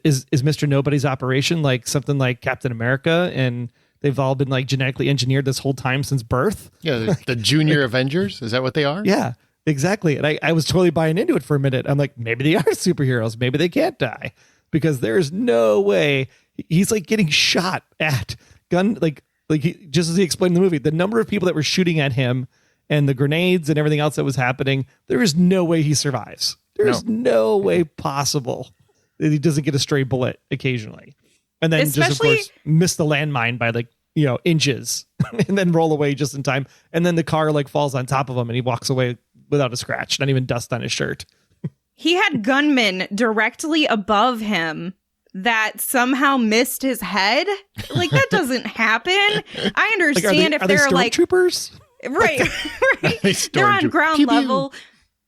Is Mr. Nobody's operation like something like Captain America, and they've all been genetically engineered this whole time since birth? Yeah, the Junior Avengers. Is that what they are? Yeah, exactly. And I was totally buying into it for a minute. I'm like, maybe they are superheroes. Maybe they can't die, because there's no way he's getting shot at gun. Just as he explained in the movie, the number of people that were shooting at him and the grenades and everything else that was happening, there is no way he survives. There's no way possible that he doesn't get a stray bullet occasionally. And then just, of course, miss the landmine by inches and then roll away just in time. And then the car falls on top of him and he walks away without a scratch, not even dust on his shirt. He had gunmen directly above him that somehow missed his head. That doesn't happen. I understand if are they they're stormtroopers? Right. Right. They They're stormed on you. ground Pew, pew. level.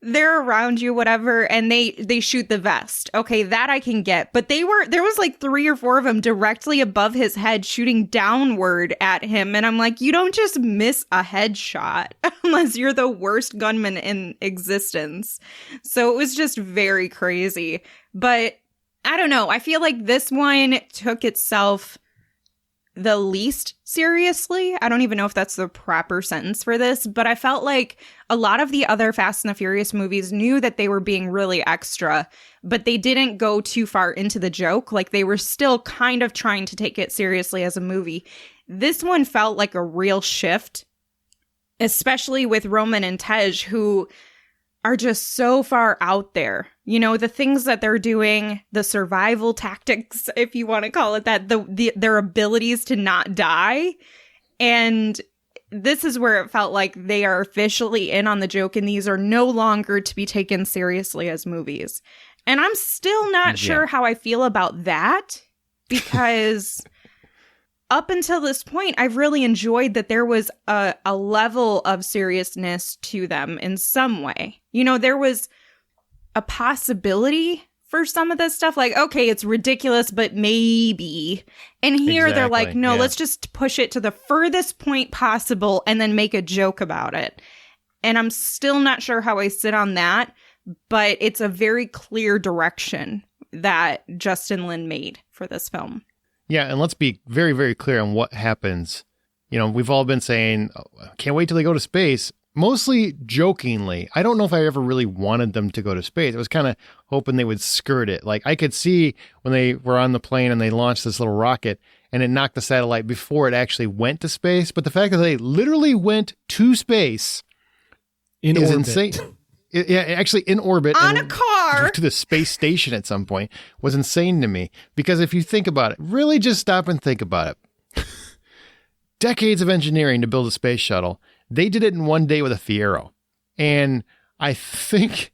They're around you, whatever, and they shoot the vest. Okay, that I can get. But there was like 3 or 4 of them directly above his head shooting downward at him. And I'm like, you don't just miss a headshot unless you're the worst gunman in existence. So it was just very crazy. But I don't know. I feel like this one took itself the least seriously. I don't even know if that's the proper sentence for this, but I felt like a lot of the other Fast and the Furious movies knew that they were being really extra, but they didn't go too far into the joke. Like they were still kind of trying to take it seriously as a movie. This one felt like a real shift, especially with Roman and Tej, who are just so far out there. You know, the things that they're doing, the survival tactics, if you want to call it that, their abilities to not die. And this is where it felt like they are officially in on the joke, and these are no longer to be taken seriously as movies. And I'm still not sure how I feel about that, because up until this point, I've really enjoyed that there was a level of seriousness to them in some way. You know, there was a possibility for some of this stuff. Like, okay, it's ridiculous, but maybe. And here they're like, no, let's just push it to the furthest point possible and then make a joke about it. And I'm still not sure how I sit on that, but it's a very clear direction that Justin Lin made for this film. Yeah, and let's be very, very clear on what happens. You know, we've all been saying, oh, can't wait till they go to space, mostly jokingly. I don't know if I ever really wanted them to go to space. I was kind of hoping they would skirt it. Like, I could see when they were on the plane and they launched this little rocket and it knocked the satellite before it actually went to space. But the fact that they literally went to space is orbit. insane. Yeah, actually in orbit. On a car. To the space station at some point was insane to me. Because if you think about it, really just stop and think about it. Decades of engineering to build a space shuttle. They did it in one day with a Fiero. And I think,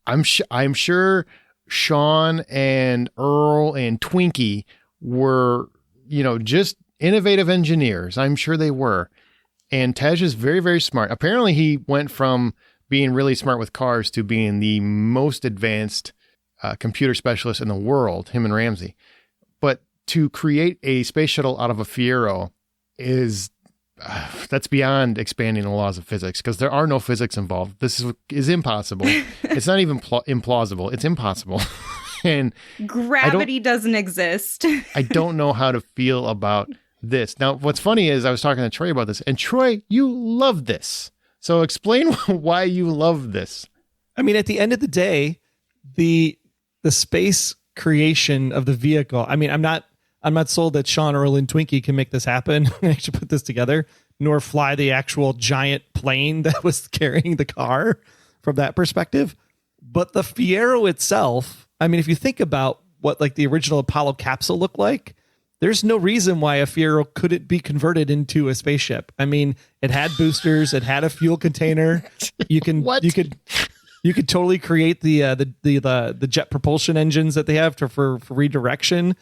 I'm sure Sean and Earl and Twinkie were, you know, just innovative engineers. I'm sure they were. And Tej is very, very smart. Apparently he went from being really smart with cars to being the most advanced computer specialist in the world, him and Ramsey. But to create a space shuttle out of a Fiero is, that's beyond expanding the laws of physics, because there are no physics involved. This is impossible. It's not even implausible. It's impossible. And gravity doesn't exist. I don't know how to feel about this. Now, what's funny is I was talking to Troy about this, and Troy, you love this. So explain why you love this. I mean, at the end of the day, the space creation of the vehicle. I mean, I'm not sold that Sean, Earl, and Twinkie can make this happen and actually put this together, nor fly the actual giant plane that was carrying the car from that perspective. But the Fiero itself, I mean, if you think about what like the original Apollo capsule looked like, there's no reason why a Fiero couldn't be converted into a spaceship. I mean, it had boosters, it had a fuel container. You could totally create the jet propulsion engines that they have for redirection.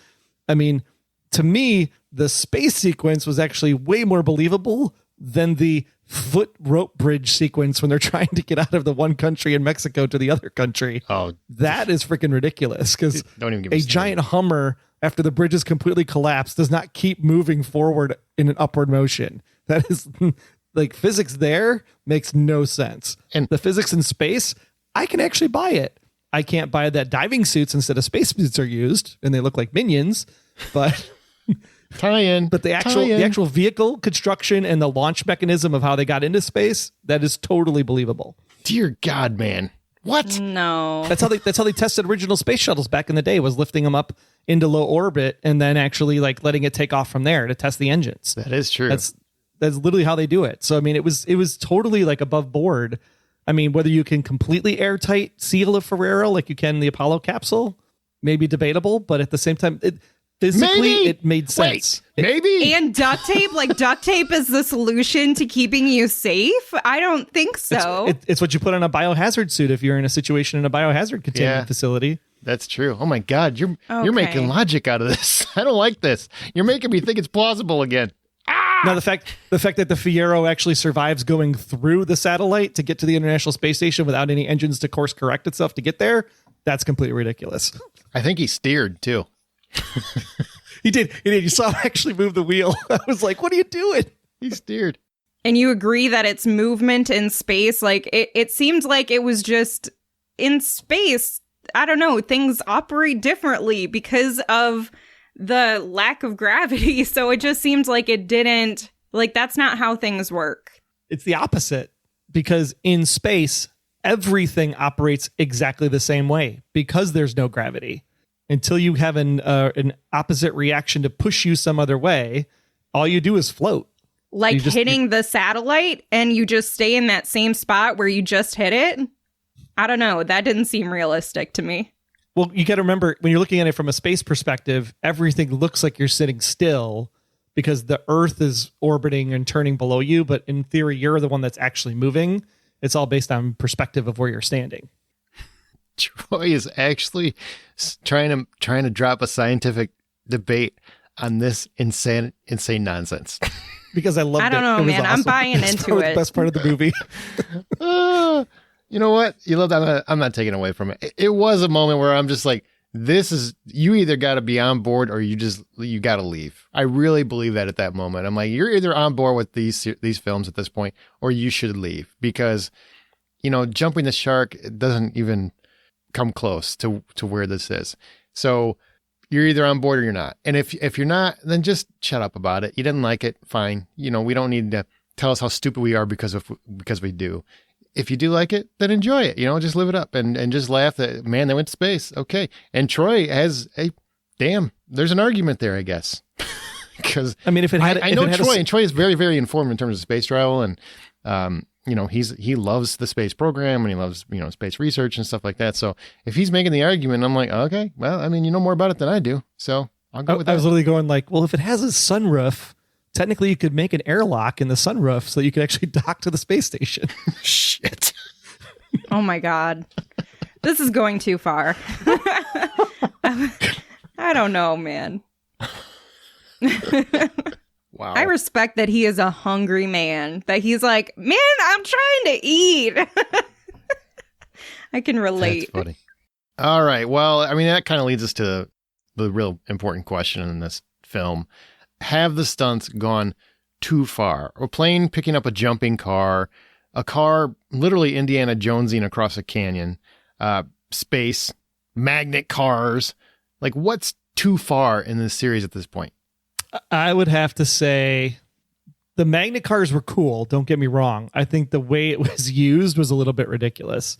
I mean, to me, the space sequence was actually way more believable than the foot rope bridge sequence when they're trying to get out of the one country in Mexico to the other country. Oh, that is freaking ridiculous, because a giant Hummer, after the bridge is completely collapsed, does not keep moving forward in an upward motion. That is like, physics there makes no sense. And the physics in space, I can actually buy it. I can't buy that diving suits instead of space suits are used and they look like minions, but tie-in. But the actual vehicle construction and the launch mechanism of how they got into space, that is totally believable. Dear God, man. What? No. That's how they tested original space shuttles back in the day, was lifting them up into low orbit and then actually like letting it take off from there to test the engines. That is true. That's literally how they do it. So I mean, it was totally like above board. I mean, whether you can completely airtight seal a Ferrero like you can in the Apollo capsule, maybe debatable, but at the same time, it made sense. Wait, maybe. And duct tape, like duct tape is the solution to keeping you safe? I don't think so. It's what you put on a biohazard suit if you're in a situation in a biohazard containment facility. That's true. Oh my God, you're making logic out of this. I don't like this. You're making me think it's plausible again. Ah! Now, the fact that the Fiero actually survives going through the satellite to get to the International Space Station without any engines to course correct itself to get there, that's completely ridiculous. I think he steered too. He did. You saw him actually move the wheel. I was like, what are you doing? He steered. And you agree that it's movement in space? Like, it seemed like it was just in space. I don't know. Things operate differently because of the lack of gravity. So it just seems like it didn't, like, that's not how things work. It's the opposite, because in space, everything operates exactly the same way because there's no gravity. Until you have an opposite reaction to push you some other way, all you do is float. Like hitting the satellite and you just stay in that same spot where you just hit it? I don't know. That didn't seem realistic to me. Well, you got to remember, when you're looking at it from a space perspective, everything looks like you're sitting still because the Earth is orbiting and turning below you. But in theory, you're the one that's actually moving. It's all based on perspective of where you're standing. Troy is actually trying to drop a scientific debate on this insane nonsense. Because I loved it. I don't know, man. Awesome. I'm buying into it. The best part of the movie. You know what? You love that. I'm not taking away from it. It was a moment where I'm just like, this is, you either got to be on board or you got to leave. I really believe that at that moment. I'm like, you're either on board with these films at this point, or you should leave, because, jumping the shark, it doesn't even come close to where this is. So you're either on board or you're not. And if you're not, then just shut up about it. You didn't like it, fine. We don't need to tell us how stupid we are because we do. If you do like it, then enjoy it. Just live it up and just laugh that, man, they went to space. Okay. And Troy has there's an argument there, I guess. Because I know Troy, and Troy is very, very informed in terms of space travel, and he loves the space program, and he loves space research and stuff like that. So if he's making the argument, I'm like, okay, well, you know more about it than I do, so I'll go with that. I was literally going like, well, if it has a sunroof, technically you could make an airlock in the sunroof so that you could actually dock to the space station. Shit. Oh my God. This is going too far. I don't know, man. Wow. I respect that he is a hungry man. That he's like, man, I'm trying to eat. I can relate. That's funny. All right. Well, that kind of leads us to the real important question in this film. Have the stunts gone too far? A plane picking up a jumping car, a car literally Indiana Jonesing across a canyon, space, magnet cars. Like, what's too far in this series at this point? I would have to say the magnet cars were cool. Don't get me wrong. I think the way it was used was a little bit ridiculous,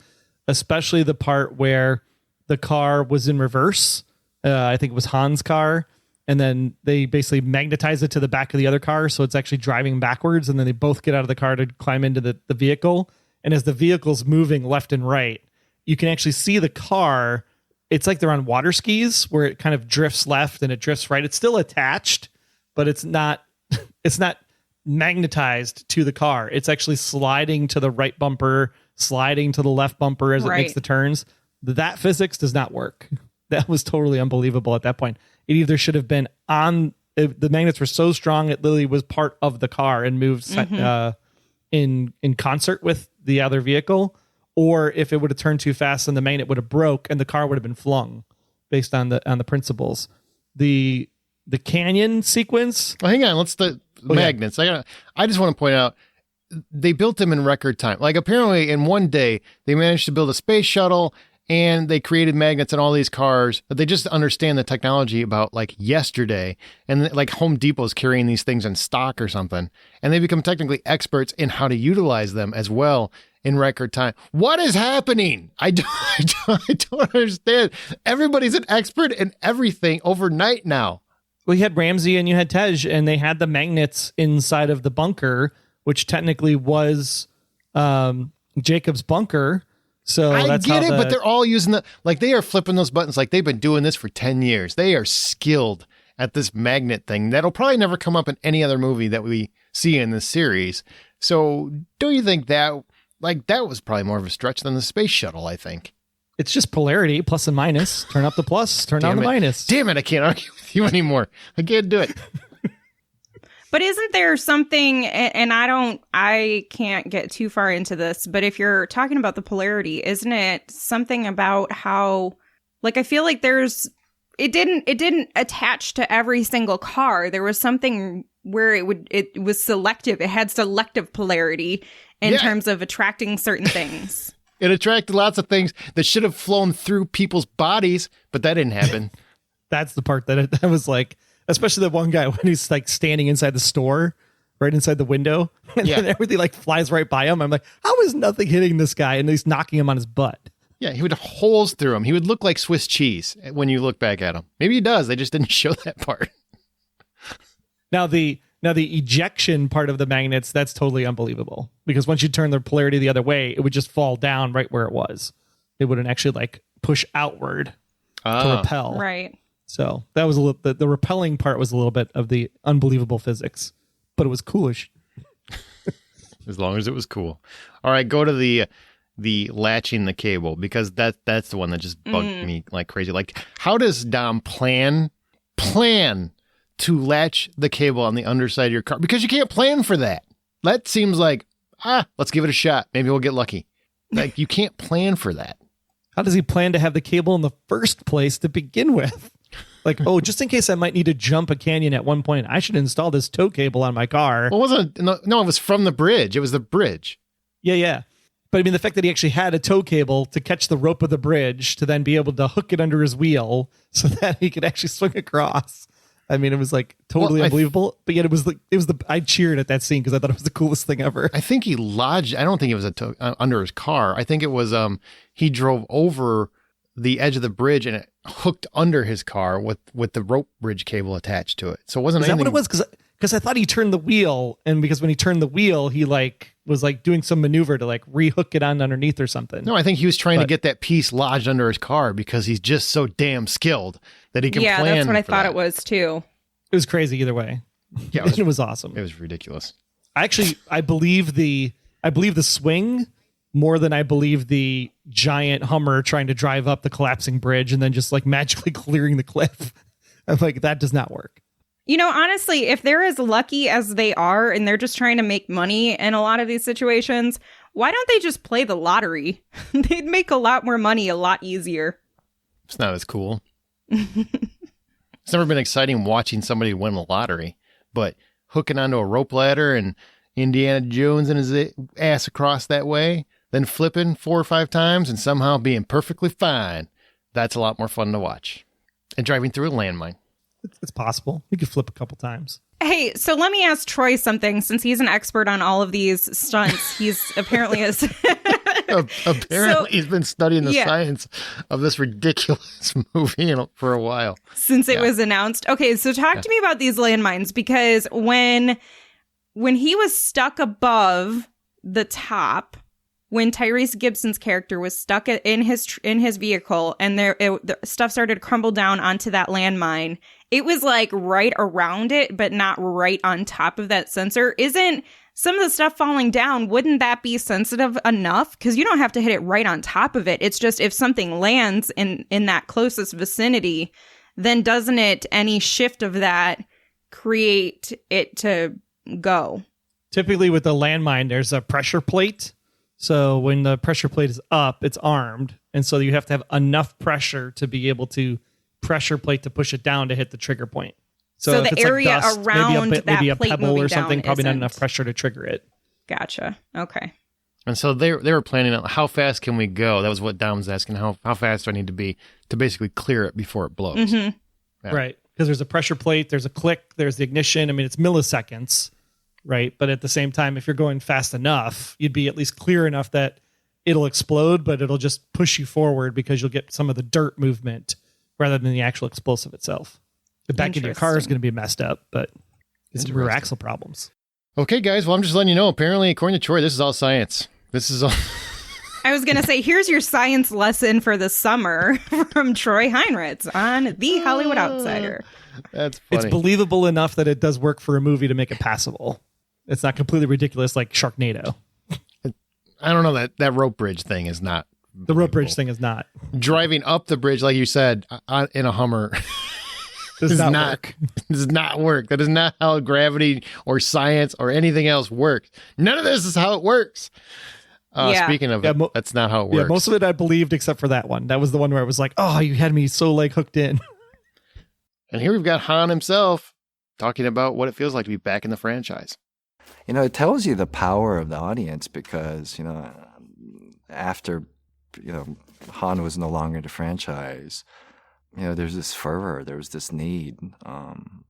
especially the part where the car was in reverse. I think it was Han's car. And then they basically magnetize it to the back of the other car. So it's actually driving backwards. And then they both get out of the car to climb into the vehicle. And as the vehicle's moving left and right, you can actually see the car. It's like they're on water skis where it kind of drifts left and it drifts right. It's still attached, but it's not magnetized to the car. It's actually sliding to the right bumper, sliding to the left bumper as it makes the turns. That physics does not work. That was totally unbelievable at that point. It either should have been the magnets were so strong it literally was part of the car and moved in concert with the other vehicle, or if it would have turned too fast, then the magnet would have broke and the car would have been flung based on the principles. The canyon sequence. Well, hang on. Magnets. Yeah. I just want to point out, they built them in record time. Like, apparently in one day they managed to build a space shuttle, and they created magnets in all these cars that they just understand the technology about like yesterday. And like Home Depot's carrying these things in stock or something. And they become technically experts in how to utilize them as well in record time. What is happening? I don't understand. Everybody's an expert in everything overnight now. Well, you had Ramsey and you had Tej, and they had the magnets inside of the bunker, which technically was Jakob's bunker. So I get it, but they're all using they are flipping those buttons like they've been doing this for 10 years. They are skilled at this magnet thing. That'll probably never come up in any other movie that we see in this series. So don't you think that was probably more of a stretch than the space shuttle, I think. It's just polarity, plus and minus. Turn up the plus, turn down the minus. Damn it, I can't argue with you anymore. I can't do it. But isn't there something, and I can't get too far into this, but if you're talking about the polarity, isn't it something about how, like, I feel like it didn't attach to every single car. There was something where it was selective. It had selective polarity in terms of attracting certain things. It attracted lots of things that should have flown through people's bodies, but that didn't happen. That's the part that was like, especially the one guy when he's like standing inside the store, right inside the window, and then everything like flies right by him. I'm like, how is nothing hitting this guy? And he's knocking him on his butt. Yeah, he would have holes through him. He would look like Swiss cheese when you look back at him. Maybe he does. They just didn't show that part. Now the ejection part of the magnets, that's totally unbelievable. Because once you turn the polarity the other way, it would just fall down right where it was. It wouldn't actually like push outward to repel. Right. So that was a little, the repelling part was a little bit of the unbelievable physics, but it was coolish. As long as it was cool. All right, go to the latching the cable, because that's the one that just bugged me like crazy. Like, how does Dom plan to latch the cable on the underside of your car? Because you can't plan for that. That seems like, let's give it a shot. Maybe we'll get lucky. Like, you can't plan for that. How does he plan to have the cable in the first place to begin with? Like, just in case I might need to jump a canyon at one point, I should install this tow cable on my car. Well, it was from the bridge. It was the bridge. Yeah. But I mean, the fact that he actually had a tow cable to catch the rope of the bridge to then be able to hook it under his wheel so that he could actually swing across. I mean, it was like totally unbelievable. But yet I cheered at that scene because I thought it was the coolest thing ever. I think he lodged, I don't think it was under his car. I think it was, he drove over the edge of the bridge and it hooked under his car with the rope bridge cable attached to it. So it wasn't Is anything. that what it was? Because I thought he turned the wheel, and because when he turned the wheel, he like was like doing some maneuver to like rehook it on underneath or something. No, I think he was trying to get that piece lodged under his car because he's just so damn skilled that he can plan. Yeah, that's what I thought that. it was too. It was crazy either way. Yeah, it was awesome. It was ridiculous. I believe the swing more than I believe the giant Hummer trying to drive up the collapsing bridge and then just like magically clearing the cliff. I'm like, that does not work. You know, honestly, if they're as lucky as they are and they're just trying to make money in a lot of these situations, why don't they just play the lottery? They'd make a lot more money a lot easier. It's not as cool. It's never been exciting watching somebody win the lottery, but hooking onto a rope ladder and Indiana Jones and his ass across that way, then flipping 4 or 5 times and somehow being perfectly fine. That's a lot more fun to watch. And driving through a landmine. It's possible. You could flip a couple times. Hey, so let me ask Troy something. Since he's an expert on all of these stunts, he's apparently Apparently, he's been studying the science of this ridiculous movie for a while. Since it was announced. Okay, so talk to me about these landmines, because when he was stuck above the top, when Tyrese Gibson's character was stuck in his vehicle and the stuff started to crumble down onto that landmine, it was like right around it, but not right on top of that sensor. Isn't some of the stuff falling down, wouldn't that be sensitive enough? Because you don't have to hit it right on top of it. It's just if something lands in that closest vicinity, then doesn't it, any shift of that, create it to go? Typically with the landmine, there's a pressure plate. So when the pressure plate is up, it's armed. And so you have to have enough pressure to be able to pressure plate to push it down to hit the trigger point. So if the it's area like dust, around maybe a that plate pebble moving or something, down probably not isn't. enough pressure to trigger it. Gotcha. Okay. And so they were planning on how fast can we go? That was what Dom was asking. How fast do I need to be to basically clear it before it blows? Mm-hmm. Yeah. Right. Because there's a pressure plate, there's a click, there's the ignition. I mean, it's milliseconds, right? But at the same time, if you're going fast enough, you'd be at least clear enough that it'll explode, but it'll just push you forward because you'll get some of the dirt movement rather than the actual explosive itself. The back of your car is going to be messed up, but it's rear axle problems. Okay, guys. Well, I'm just letting you know. Apparently, according to Troy, this is all science. This is all. I was going to say, here's your science lesson for the summer from Troy Heinrichs on The Hollywood Outsider. That's funny. It's believable enough that it does work for a movie to make it passable. It's not completely ridiculous like Sharknado. I don't know, that rope bridge thing is not. The rope bridge thing is not. Driving up the bridge, like you said, in a Hummer. Does not work. Does not work. That is not how gravity or science or anything else works. None of this is how it works. Speaking of it, that's not how it works. Yeah, most of it I believed except for that one. That was the one where I was like, oh, you had me so like hooked in. And here we've got Han himself talking about what it feels like to be back in the franchise. You know, it tells you the power of the audience because, you know, after, you know, Han was no longer the franchise, you know, there's this fervor, there was this need.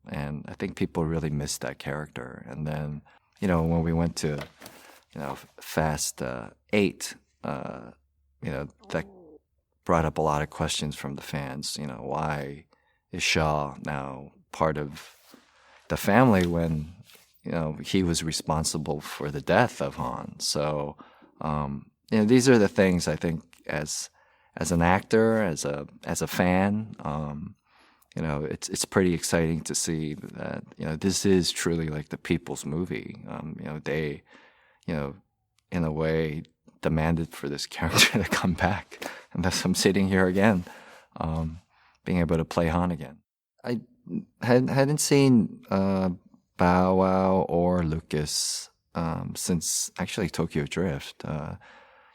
And I think people really missed that character. And then, you know, when we went to, you know, Fast 8, you know, that brought up a lot of questions from the fans. You know, why is Shaw now part of the family when, you know, he was responsible for the death of Han? So, you know, these are the things I think as an actor, as a fan, you know, it's pretty exciting to see that, you know, this is truly like the people's movie. You know, they, you know, in a way demanded for this character to come back. And thus I'm sitting here again, being able to play Han again. I hadn't seen Bow Wow or Lucas since actually Tokyo Drift.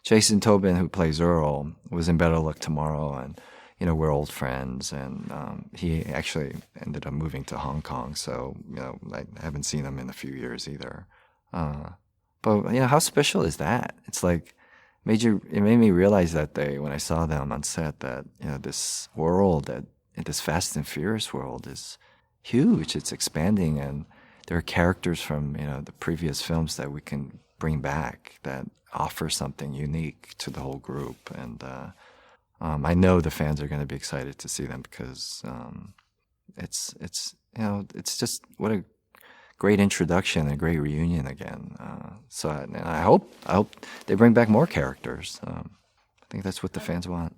Jason Tobin, who plays Earl, was in Better Luck Tomorrow, and you know, we're old friends, and he actually ended up moving to Hong Kong, so you know, I haven't seen him in a few years either. But you know, how special is that? It's like it made me realize that day when I saw them on set that, you know, this world, that this Fast and Furious world is huge. It's expanding, and there are characters from, you know, the previous films that we can bring back that offer something unique to the whole group. And I know the fans are going to be excited to see them because it's you know, it's just what a great introduction and a great reunion again. So I hope they bring back more characters. I think that's what the fans want.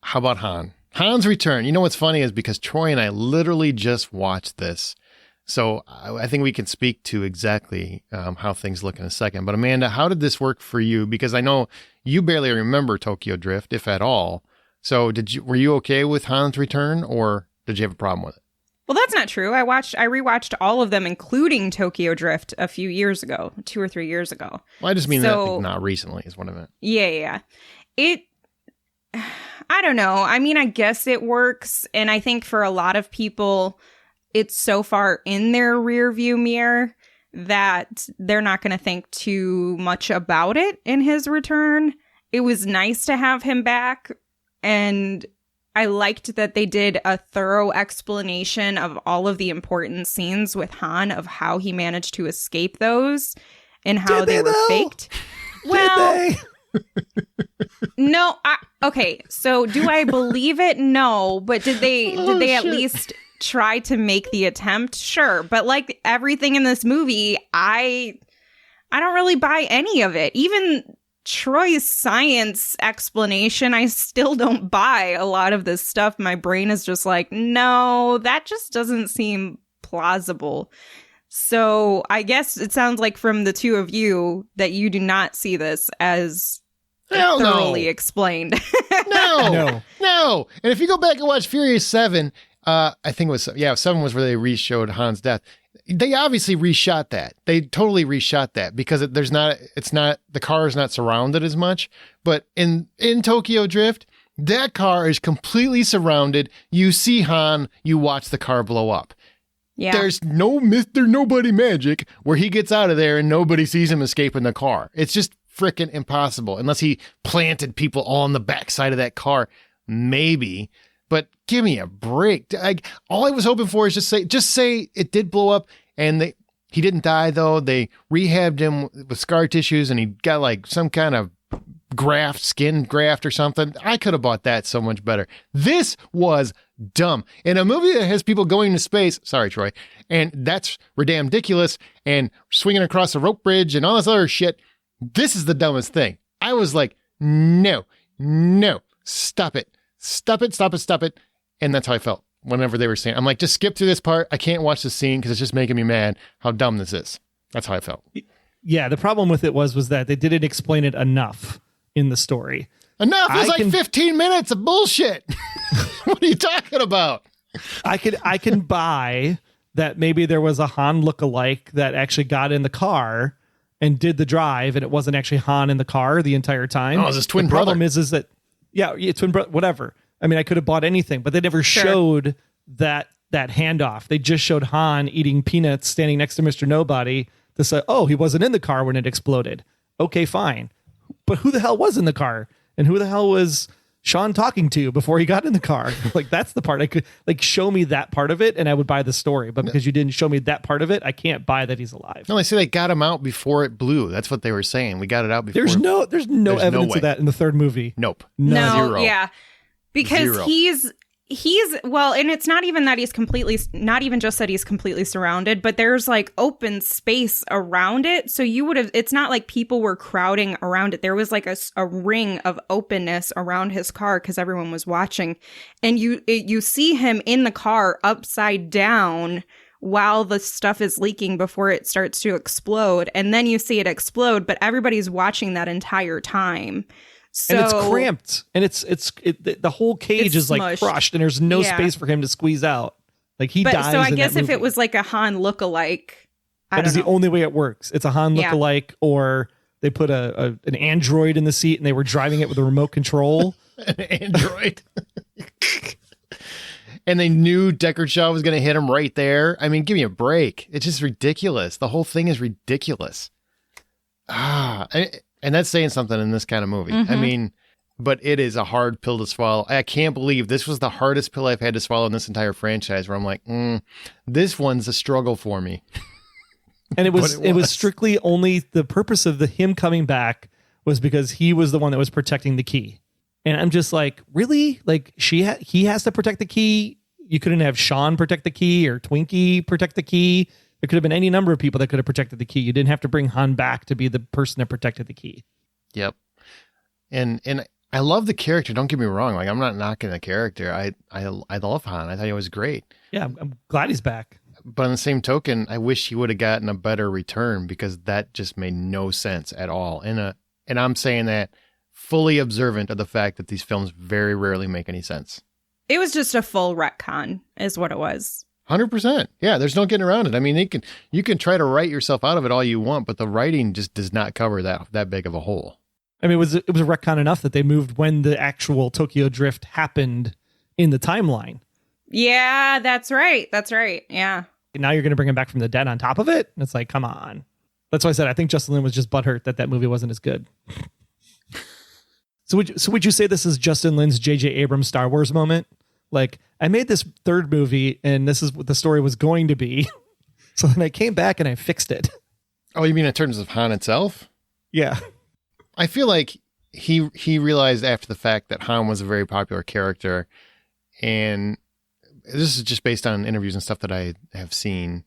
How about Han? Han's return. You know what's funny is because Troy and I literally just watched this. So I think we can speak to exactly how things look in a second. But Amanda, how did this work for you? Because I know you barely remember Tokyo Drift, if at all. So were you okay with Han's return, or did you have a problem with it? Well, that's not true. I rewatched all of them, including Tokyo Drift, a few years ago, 2 or 3 years ago. Well, I just mean that not recently is what I meant. Yeah. I don't know. I mean, I guess it works. And I think for a lot of people, it's so far in their rear view mirror that they're not going to think too much about it in his return. It was nice to have him back. And I liked that they did a thorough explanation of all of the important scenes with Han, of how he managed to escape those and how they were faked. Well, no. Okay, so do I believe it? No, but did they at least try to make the attempt? Sure, but like everything in this movie, I don't really buy any of it. Even Troy's science explanation, I still don't buy a lot of this stuff. My brain is just like, no, that just doesn't seem plausible. So I guess it sounds like from the two of you that you do not see this as thoroughly explained. No. And if you go back and watch Furious 7, I think it was, 7 was where they re-showed Han's death. They obviously reshot that. They totally reshot that because the car is not surrounded as much. But in Tokyo Drift, that car is completely surrounded. You see Han, you watch the car blow up. Yeah. There's no Mr. Nobody magic where he gets out of there and nobody sees him escaping the car. It's just freaking impossible unless he planted people all on the backside of that car. Maybe. But give me a break. All I was hoping for is just say it did blow up and he didn't die, though. They rehabbed him with scar tissues and he got like some kind of skin graft or something. I could have bought that so much better. This was dumb. In a movie that has people going to space, sorry, Troy, and that's ridiculous, and swinging across a rope bridge and all this other shit, this is the dumbest thing. I was like, no, stop it. And that's how I felt whenever they were saying, I'm like, just skip through this part. I can't watch the scene because it's just making me mad how dumb this is. That's how I felt. Yeah, the problem with it was that they didn't explain it enough in the story. Enough? It was 15 minutes of bullshit. What are you talking about? I can buy that maybe there was a Han lookalike that actually got in the car and did the drive, and it wasn't actually Han in the car the entire time. Oh, it was his twin brother. The problem is that, yeah, twin brother, whatever. I mean, I could have bought anything, but they never showed that handoff. They just showed Han eating peanuts standing next to Mr. Nobody to say, oh, he wasn't in the car when it exploded. Okay, fine. But who the hell was in the car? And who the hell was Sean talking to before he got in the car? Like, that's the part I could, like, show me that part of it and I would buy the story. But because you didn't show me that part of it, I can't buy that he's alive. No, they say they got him out before it blew. That's what they were saying. We got it out before. There's no evidence of that in the third movie. Nope. No, Zero. yeah. Because Zero. he's well, and it's not even that he's completely, not even just that he's completely surrounded, but there's like open space around it. So you would have, it's not like people were crowding around it. There was like a ring of openness around his car because everyone was watching. And you see him in the car upside down while the stuff is leaking before it starts to explode. And then you see it explode, but everybody's watching that entire time. So, and it's cramped, and the whole cage is like smushed. crushed, and there's no space for him to squeeze out. Like he dies. So I in guess that if movie. it was like a Han lookalike, that is the only way it works. It's a Han Yeah. lookalike, or they put an android in the seat and they were driving it with a remote control. An android. And they knew Deckard Shaw was going to hit him right there. I mean, give me a break. It's just ridiculous. The whole thing is ridiculous. And that's saying something in this kind of movie. Mm-hmm. I mean, but it is a hard pill to swallow. I can't believe this was the hardest pill I've had to swallow in this entire franchise, where I'm like, this one's a struggle for me. And it was strictly only the purpose of him coming back was because he was the one that was protecting the key. And I'm just like, really? Like he has to protect the key. You couldn't have Sean protect the key or Twinkie protect the key. There could have been any number of people that could have protected the key. You didn't have to bring Han back to be the person that protected the key. Yep. And I love the character. Don't get me wrong. Like, I'm not knocking the character. I love Han. I thought he was great. Yeah, I'm glad he's back. But on the same token, I wish he would have gotten a better return, because that just made no sense at all. And I'm saying that fully observant of the fact that these films very rarely make any sense. It was just a full retcon is what it was. 100%. Yeah, there's no getting around it. I mean, you can try to write yourself out of it all you want, but the writing just does not cover that big of a hole. I mean, it was a retcon enough that they moved when the actual Tokyo Drift happened in the timeline. Yeah, that's right. That's right. Yeah. And now you're going to bring him back from the dead on top of it? And it's like, come on. That's why I said I think Justin Lin was just butthurt that movie wasn't as good. So would you say this is Justin Lin's J.J. Abrams Star Wars moment? Like, I made this third movie, and this is what the story was going to be. So then I came back and I fixed it. Oh, you mean in terms of Han itself? Yeah. I feel like he realized after the fact that Han was a very popular character, and this is just based on interviews and stuff that I have seen,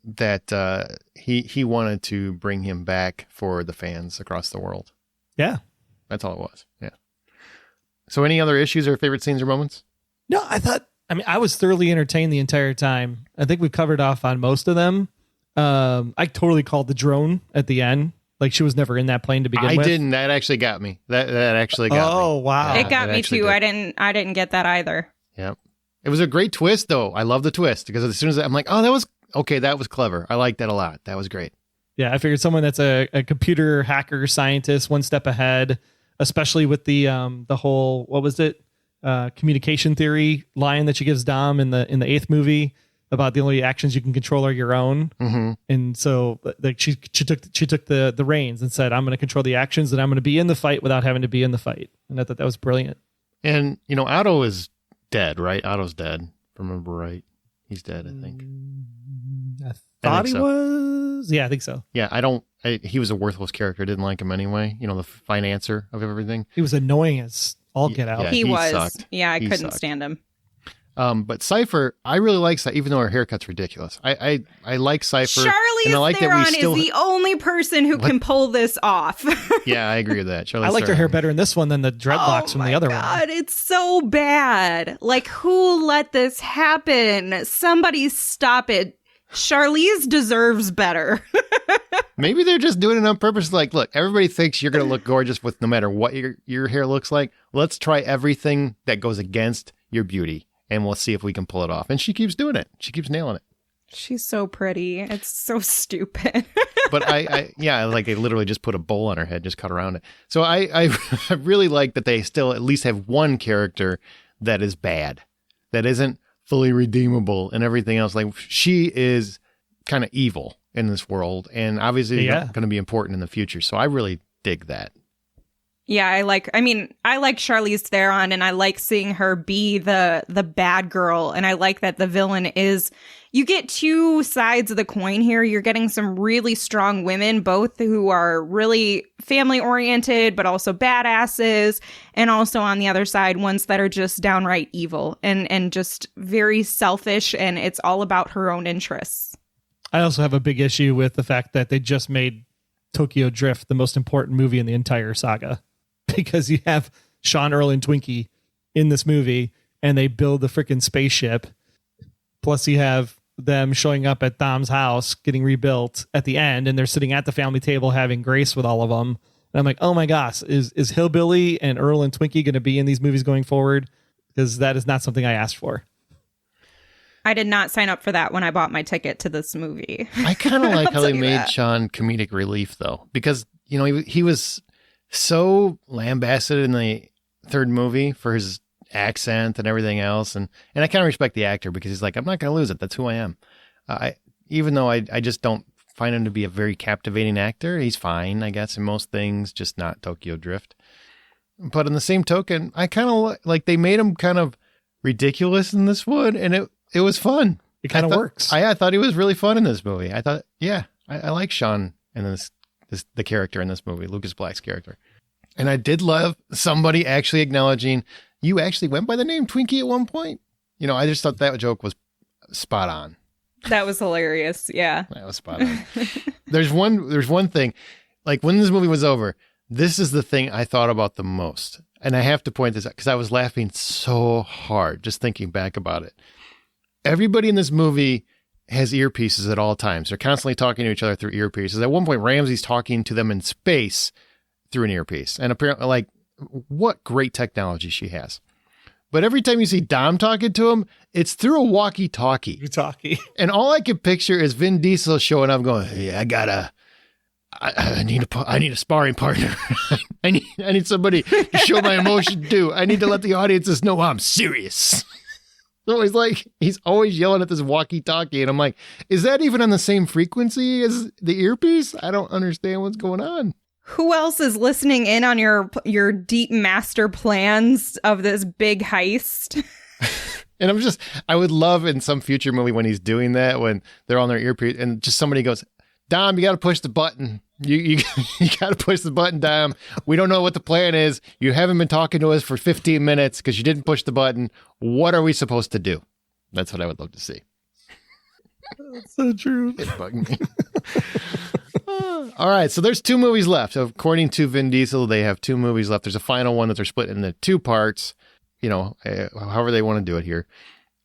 that he wanted to bring him back for the fans across the world. Yeah. That's all it was. Yeah. So any other issues or favorite scenes or moments? No, I was thoroughly entertained the entire time. I think we covered off on most of them. I totally called the drone at the end. Like, she was never in that plane to begin with. I didn't. That actually got me. That actually got me. Oh, wow. It got me too. Did. I didn't get that either. Yep. It was a great twist, though. I love the twist, because as soon as I'm like, oh, that was okay. That was clever. I like that a lot. That was great. Yeah, I figured someone that's a computer hacker scientist, one step ahead, especially with the whole, what was it? Communication theory line that she gives Dom in the eighth movie about the only actions you can control are your own. Mm-hmm. And so like she took the reins and said, I'm going to control the actions and I'm going to be in the fight without having to be in the fight. And I thought that was brilliant. And, Otto is dead, right? Otto's dead. If I remember right. He's dead, I think. I thought he so. was. Yeah, I think so. Yeah, he was a worthless character. I didn't like him anyway. The financer of everything. He was annoying as all get out. Yeah, he was. sucked. Yeah, I couldn't sucked. stand him. But Cypher, I really like Cypher, even though her haircut's ridiculous. I like Cypher. Charlize I like Theron that we still is the only person who can pull this off. Yeah, I agree with that. Charlize I liked her Theron. hair better in this one than the dreadlocks from the other God, one. it's so bad. Like, who let this happen? Somebody stop it. Charlize deserves better. Maybe they're just doing it on purpose. Like, look, everybody thinks you're going to look gorgeous with no matter what your hair looks like. Let's try everything that goes against your beauty. and we'll see if we can pull it off. And she keeps doing it. She keeps nailing it. She's so pretty. It's so stupid. But I like they literally just put a bowl on her head, just cut around it. So I really like that they still at least have one character that is bad, that isn't fully redeemable, and everything else. Like, she is kind of evil in this world, and obviously going to be important in the future. So I really dig that. Yeah, I like Charlize Theron, and I like seeing her be the bad girl. And I like that the villain is, you get two sides of the coin here. You're getting some really strong women, both who are really family oriented, but also badasses. And also on the other side, ones that are just downright evil and just very selfish. And it's all about her own interests. I also have a big issue with the fact that they just made Tokyo Drift the most important movie in the entire saga. Because you have Sean, Earl, and Twinkie in this movie, and they build the freaking spaceship. Plus, you have them showing up at Dom's house, getting rebuilt at the end, and they're sitting at the family table having grace with all of them. And I'm like, oh my gosh, is Hillbilly and Earl and Twinkie going to be in these movies going forward? Because that is not something I asked for. I did not sign up for that when I bought my ticket to this movie. I kind of like how they made Sean comedic relief, though, because, you know, he was so lambasted in the third movie for his accent and everything else. And I kind of respect the actor because he's like, I'm not going to lose it. That's who I am. Even though I just don't find him to be a very captivating actor. He's fine, I guess, in most things, just not Tokyo Drift. But in the same token, I kind of like they made him kind of ridiculous in this one. And it was fun. It kind of works. I thought he was really fun in this movie. I thought, I like Sean in the character in this movie, Lucas Black's character. And I did love somebody actually acknowledging, you actually went by the name Twinkie at one point. You know, I just thought that joke was spot on. That was hilarious. Yeah. That was spot on. There's one thing, like when this movie was over, this is the thing I thought about the most. And I have to point this out because I was laughing so hard just thinking back about it. Everybody in this movie has earpieces at all times. They're constantly talking to each other through earpieces. At one point, Ramsey's talking to them in space through an earpiece. And apparently, like, what great technology she has. But every time you see Dom talking to him, it's through a walkie-talkie. And all I can picture is Vin Diesel showing up going, hey, I need a sparring partner. I need somebody to show my emotion too. I need to let the audiences know I'm serious. So he's always yelling at this walkie-talkie, and I'm like, is that even on the same frequency as the earpiece? I don't understand what's going on. Who else is listening in on your deep master plans of this big heist? And I would love in some future movie when he's doing that, when they're on their earpiece, and just somebody goes, Dom, you got to push the button. You got to push the button, Dom. We don't know what the plan is. You haven't been talking to us for 15 minutes because you didn't push the button. What are we supposed to do? That's what I would love to see. That's so true. It bugged me. All right, so there's 2 movies left. So according to Vin Diesel, they have 2 movies left. There's a final one that they're split into 2 parts. You know, however they want to do it here.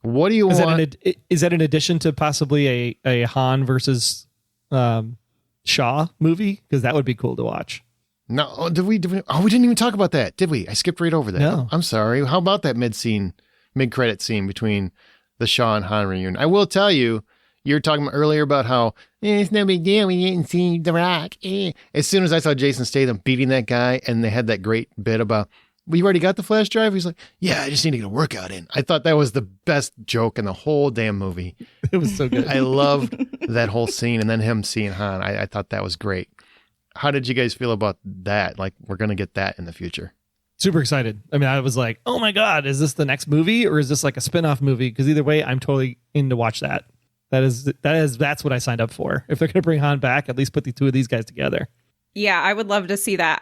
What do you want? Is that in addition to possibly a Han versus Shaw movie? Because that would be cool to watch. No, we didn't even talk about that, did we? I skipped right over that. No. I'm sorry. How about that mid-credit scene between the Shaw and Han reunion? I will tell you, you were talking earlier about how it's no big deal. We didn't see The Rock. As soon as I saw Jason Statham beating that guy, and they had that great bit about, well, you already got the flash drive? He's like, yeah, I just need to get a workout in. I thought that was the best joke in the whole damn movie. It was so good. I loved that whole scene, and then him seeing Han. I thought that was great. How did you guys feel about that? Like, we're going to get that in the future. Super excited. I mean, I was like, oh my God, is this the next movie or is this like a spin-off movie? Because either way, I'm totally in to watch that. That's what I signed up for. If they're going to bring Han back, at least put the 2 of these guys together. Yeah, I would love to see that.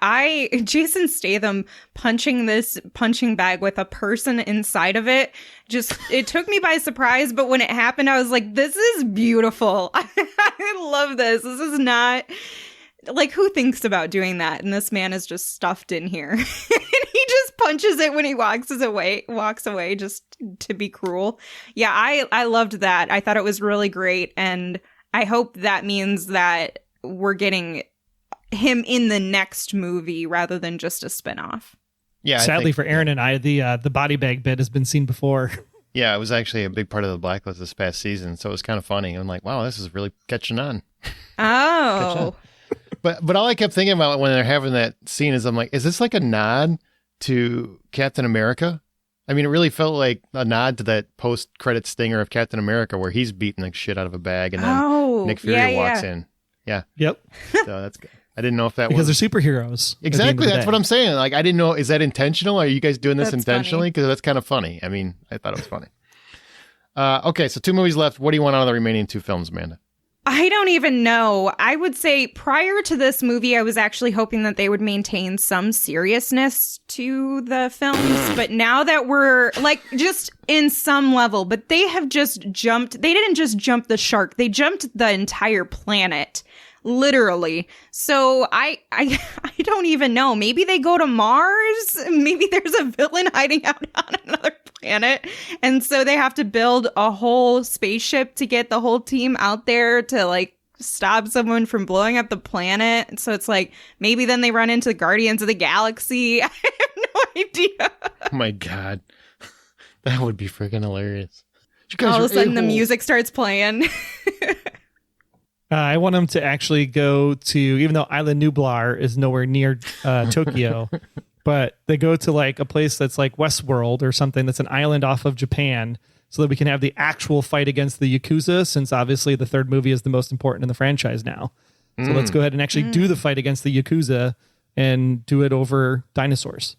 Jason Statham punching this punching bag with a person inside of it, it took me by surprise. But when it happened, I was like, this is beautiful. I love this. This is not like, who thinks about doing that? And this man is just stuffed in here. And he just punches it when he walks away just to be cruel. Yeah, I loved that. I thought it was really great. And I hope that means that we're getting him in the next movie rather than just a spinoff. Yeah. Sadly for Aaron and I, the body bag bit has been seen before. Yeah, it was actually a big part of the Blacklist this past season, so it was kind of funny. I'm like, wow, this is really catching on. Oh. But all I kept thinking about when they're having that scene is I'm like, is this like a nod to Captain America? I mean, it really felt like a nod to that post-credit stinger of Captain America where he's beating the shit out of a bag and then Nick Fury walks in. Yeah. Yep. So that's good. I didn't know if that because was... they're superheroes. Exactly. That's what I'm saying. Like, I didn't know. Is that intentional? Are you guys doing this That's intentionally? Because that's kind of funny. I mean, I thought it was funny. Okay, so 2 movies left. What do you want out of the remaining 2 films, Amanda? I don't even know. I would say prior to this movie, I was actually hoping that they would maintain some seriousness to the films. But now that we're like just in some level, but they have just jumped. They didn't just jump the shark. They jumped the entire planet. Literally. So I don't even know. Maybe they go to Mars. Maybe there's a villain hiding out on another planet. And so they have to build a whole spaceship to get the whole team out there to like stop someone from blowing up the planet. So it's like maybe then they run into the Guardians of the Galaxy. I have no idea. Oh my God. That would be freaking hilarious. All of a sudden the music starts playing. I want them to actually go to, even though Island Nublar is nowhere near Tokyo, but they go to like a place that's like Westworld or something that's an island off of Japan so that we can have the actual fight against the Yakuza, since obviously the 3rd movie is the most important in the franchise now. So let's go ahead and actually do the fight against the Yakuza and do it over dinosaurs.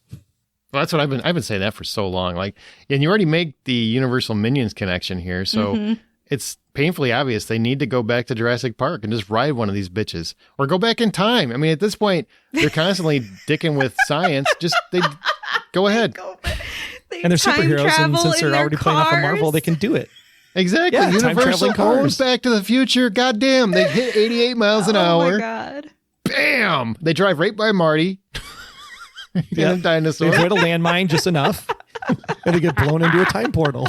Well, that's what I've been saying that for so long. Like, and you already make the Universal Minions connection here, so it's painfully obvious they need to go back to Jurassic Park and just ride one of these bitches, or go back in time. I mean, at this point, they're constantly dicking with science. Just they go ahead. And they're superheroes, and since they're already playing off of Marvel, they can do it. Exactly. Yeah, Universal owns Back to the Future. Goddamn, they hit 88 miles an hour. Oh my God. Bam! They drive right by Marty. Yeah, dinosaur. They avoid a landmine just enough, and they get blown into a time portal.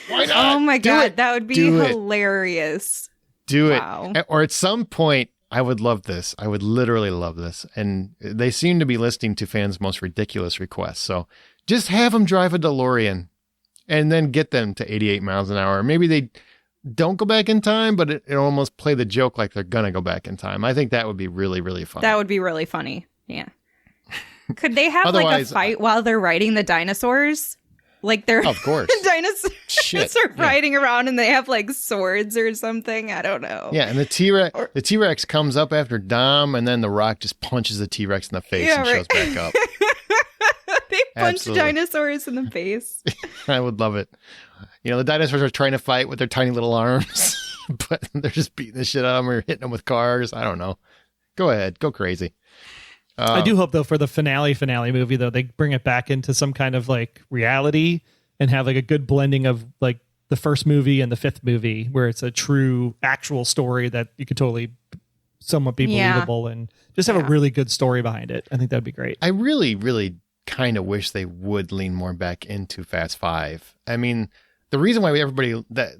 Why not? Oh my Do God, it. that would be Do it. hilarious. Do Wow. it. Or at some point, I would love this. I would literally love this. And they seem to be listening to fans' most ridiculous requests. So just have them drive a DeLorean and then get them to 88 miles an hour. Maybe they don't go back in time, but it almost play the joke like they're going to go back in time. I think that would be really, really fun. That would be really funny. Yeah. Could they have like a Otherwise, fight while they're riding the dinosaurs? Like they're Of course. dinosaurs Shit, are yeah. riding around and they have like swords or something. I don't know. Yeah, and the T-Rex comes up after Dom, and then The Rock just punches the T-Rex in the face and shows back up. They punch Absolutely. dinosaurs in the face. I would love it. You know, the dinosaurs are trying to fight with their tiny little arms, but they're just beating the shit out of them or hitting them with cars. I don't know. Go ahead. Go crazy. I do hope, though, for the finale movie, though, they bring it back into some kind of like reality and have like a good blending of like the first movie and the 5th movie, where it's a true actual story that you could totally somewhat be believable and just have a really good story behind it. I think that'd be great. I really, really kind of wish they would lean more back into Fast Five. I mean, the reason why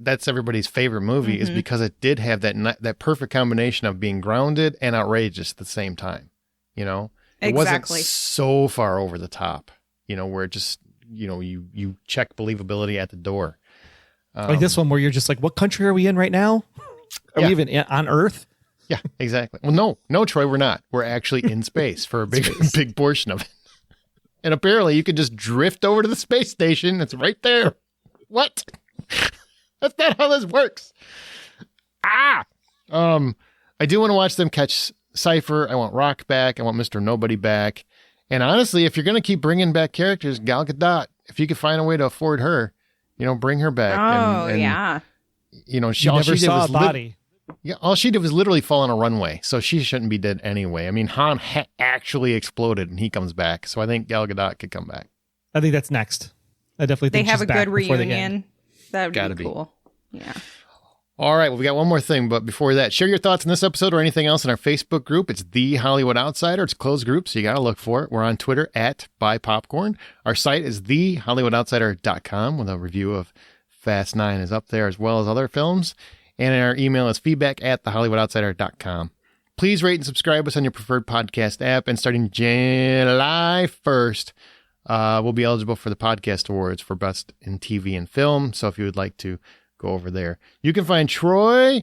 that's everybody's favorite movie is because it did have that perfect combination of being grounded and outrageous at the same time. You know, it wasn't so far over the top, you know, where it just, you know, you check believability at the door. Like this one where you're just like, what country are we in right now? Are we even on Earth? Yeah, exactly. Well, no, Troy, we're not. We're actually in space for a big portion of it. And apparently you could just drift over to the space station. It's right there. What? That's not how this works. I do want to watch them catch Cypher. I want Rock back. I want Mr. Nobody back. And honestly, if you're going to keep bringing back characters, Gal Gadot, if you could find a way to afford her, you know, bring her back. Oh, and, yeah. You know, You never saw a body. all she did was literally fall on a runway, so she shouldn't be dead anyway. I mean, Han actually exploded, and he comes back. So I think Gal Gadot could come back. I think that's next. I definitely think They have she's a back good before the end. reunion. That would Gotta be be. cool. Yeah. All right, well, we got one more thing, but before that, share your thoughts on this episode or anything else in our Facebook group. It's The Hollywood Outsider. It's a closed group, so you got to look for it. We're on Twitter at BuyPopcorn. Our site is TheHollywoodOutsider.com with a review of Fast 9 is up there as well as other films. And our email is feedback at TheHollywoodOutsider.com. Please rate and subscribe us on your preferred podcast app. And starting July 1st, will be eligible for the podcast awards for Best in TV and Film. So if you would like to go over there, you can find Troy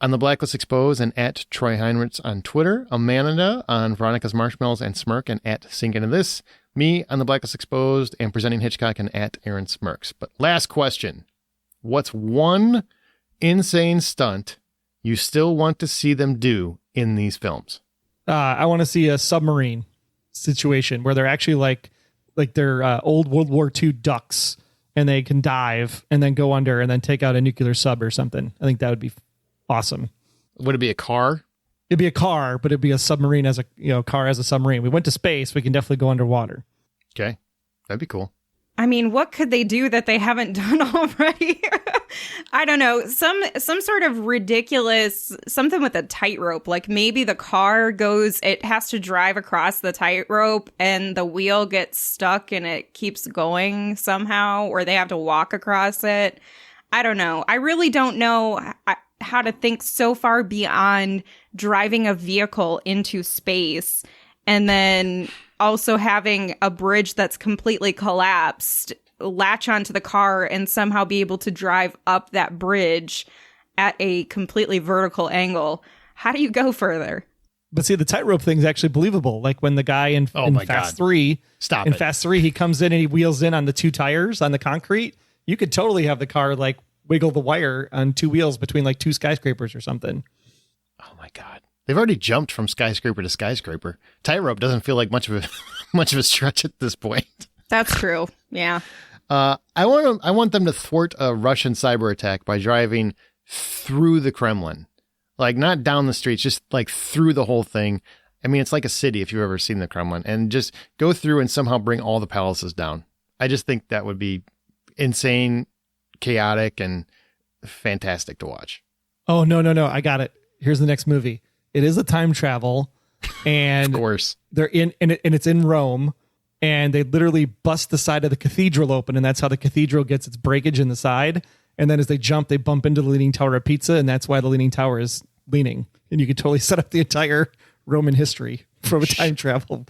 on the Blacklist Exposed and at Troy Heinrichs on Twitter, Amanda on Veronica's Marshmallows and Smirk and at Sink Into This, me on the Blacklist Exposed and Presenting Hitchcock and at Aaron Smirks. But last question, what's one insane stunt you still want to see them do in these films? I want to see a submarine situation where they're actually like they're old World War II ducks and they can dive and then go under and then take out a nuclear sub or something. I think that would be awesome. Would it be a car? It'd be a car, but it'd be a submarine as a car as a submarine. We went to space. We can definitely go underwater. Okay. That'd be cool. I mean, what could they do that they haven't done already? I don't know. Some sort of ridiculous, something with a tightrope. Like maybe the car it has to drive across the tightrope and the wheel gets stuck and it keeps going somehow, or they have to walk across it. I don't know. I really don't know how to think so far beyond driving a vehicle into space and then also having a bridge that's completely collapsed, latch onto the car and somehow be able to drive up that bridge at a completely vertical angle. How do you go further? But see, the tightrope thing is actually believable. Like when the guy in Fast 3, Fast 3, he comes in and he wheels in on the two tires on the concrete. You could totally have the car like wiggle the wire on two wheels between like two skyscrapers or something. Oh my God. They've already jumped from skyscraper to skyscraper. Tightrope doesn't feel like much of a stretch at this point. That's true. Yeah. I want them to thwart a Russian cyber attack by driving through the Kremlin, like not down the streets, just like through the whole thing. I mean, it's like a city if you've ever seen the Kremlin, and just go through and somehow bring all the palaces down. I just think that would be insane, chaotic, and fantastic to watch. Oh, no. I got it. Here's the next movie. It is a time travel, and of course they're in and it's in Rome, and they literally bust the side of the cathedral open, and that's how the cathedral gets its breakage in the side. And then as they jump, they bump into the Leaning Tower of Pisa, and that's why the Leaning Tower is leaning. And you could totally set up the entire Roman history from a time travel.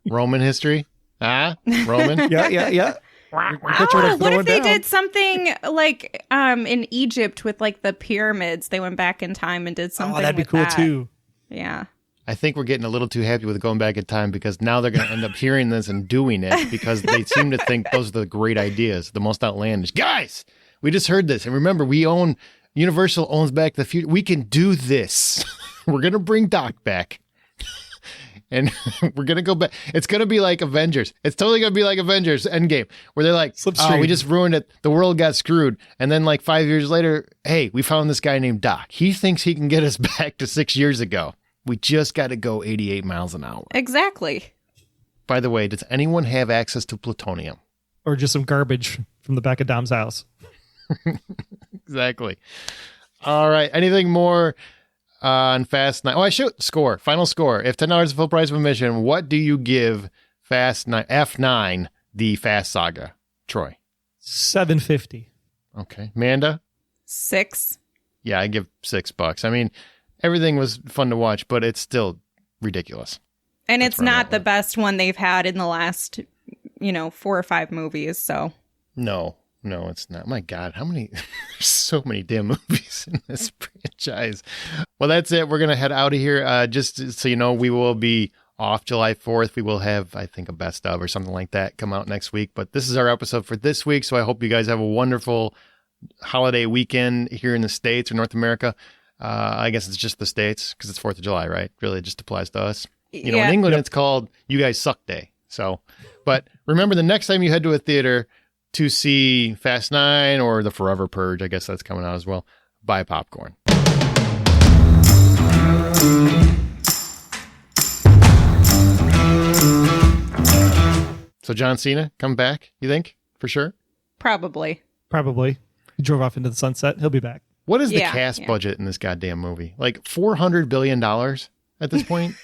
Roman history? Roman? Yeah. What if they did something like in Egypt with like the pyramids? They went back in time and did something. Oh, that'd be cool too. Yeah. I think we're getting a little too happy with going back in time because now they're going to end up hearing this and doing it because they seem to think those are the great ideas, the most outlandish. Guys, we just heard this. And remember, Universal owns Back to the Future. We can do this. We're going to bring Doc back. And we're going to go back. It's going to be like Avengers. It's totally going to be like Avengers Endgame, where they're like, we just ruined it. The world got screwed. And then like 5 years later, hey, we found this guy named Doc. He thinks he can get us back to 6 years ago. We just got to go 88 miles an hour. Exactly. By the way, does anyone have access to plutonium? Or just some garbage from the back of Dom's house? Exactly. All right. Anything more on Fast 9? Oh, I should score. Final score. If $10 is full price of admission, what do you give Fast 9 F9 the Fast Saga? Troy. $7.50. Okay. Amanda? 6. Yeah, I give $6. I mean, everything was fun to watch, but it's still ridiculous. And it's not the best one they've had in the last, 4 or 5 movies, so. No, it's not. My God, there's so many damn movies in this franchise. Well, that's it. We're going to head out of here. Just so you know, we will be off July 4th. We will have, I think, a best of or something like that come out next week. But this is our episode for this week. So I hope you guys have a wonderful holiday weekend here in the States or North America. I guess it's just the States because it's 4th of July, right? Really, it just applies to us. In England, It's called You Guys Suck Day. So, but remember the next time you head to a theater to see Fast 9 or The Forever Purge, I guess that's coming out as well, buy popcorn. So John Cena, come back, you think? For sure? Probably. He drove off into the sunset. He'll be back. What is the cast budget in this goddamn movie? Like $400 billion at this point?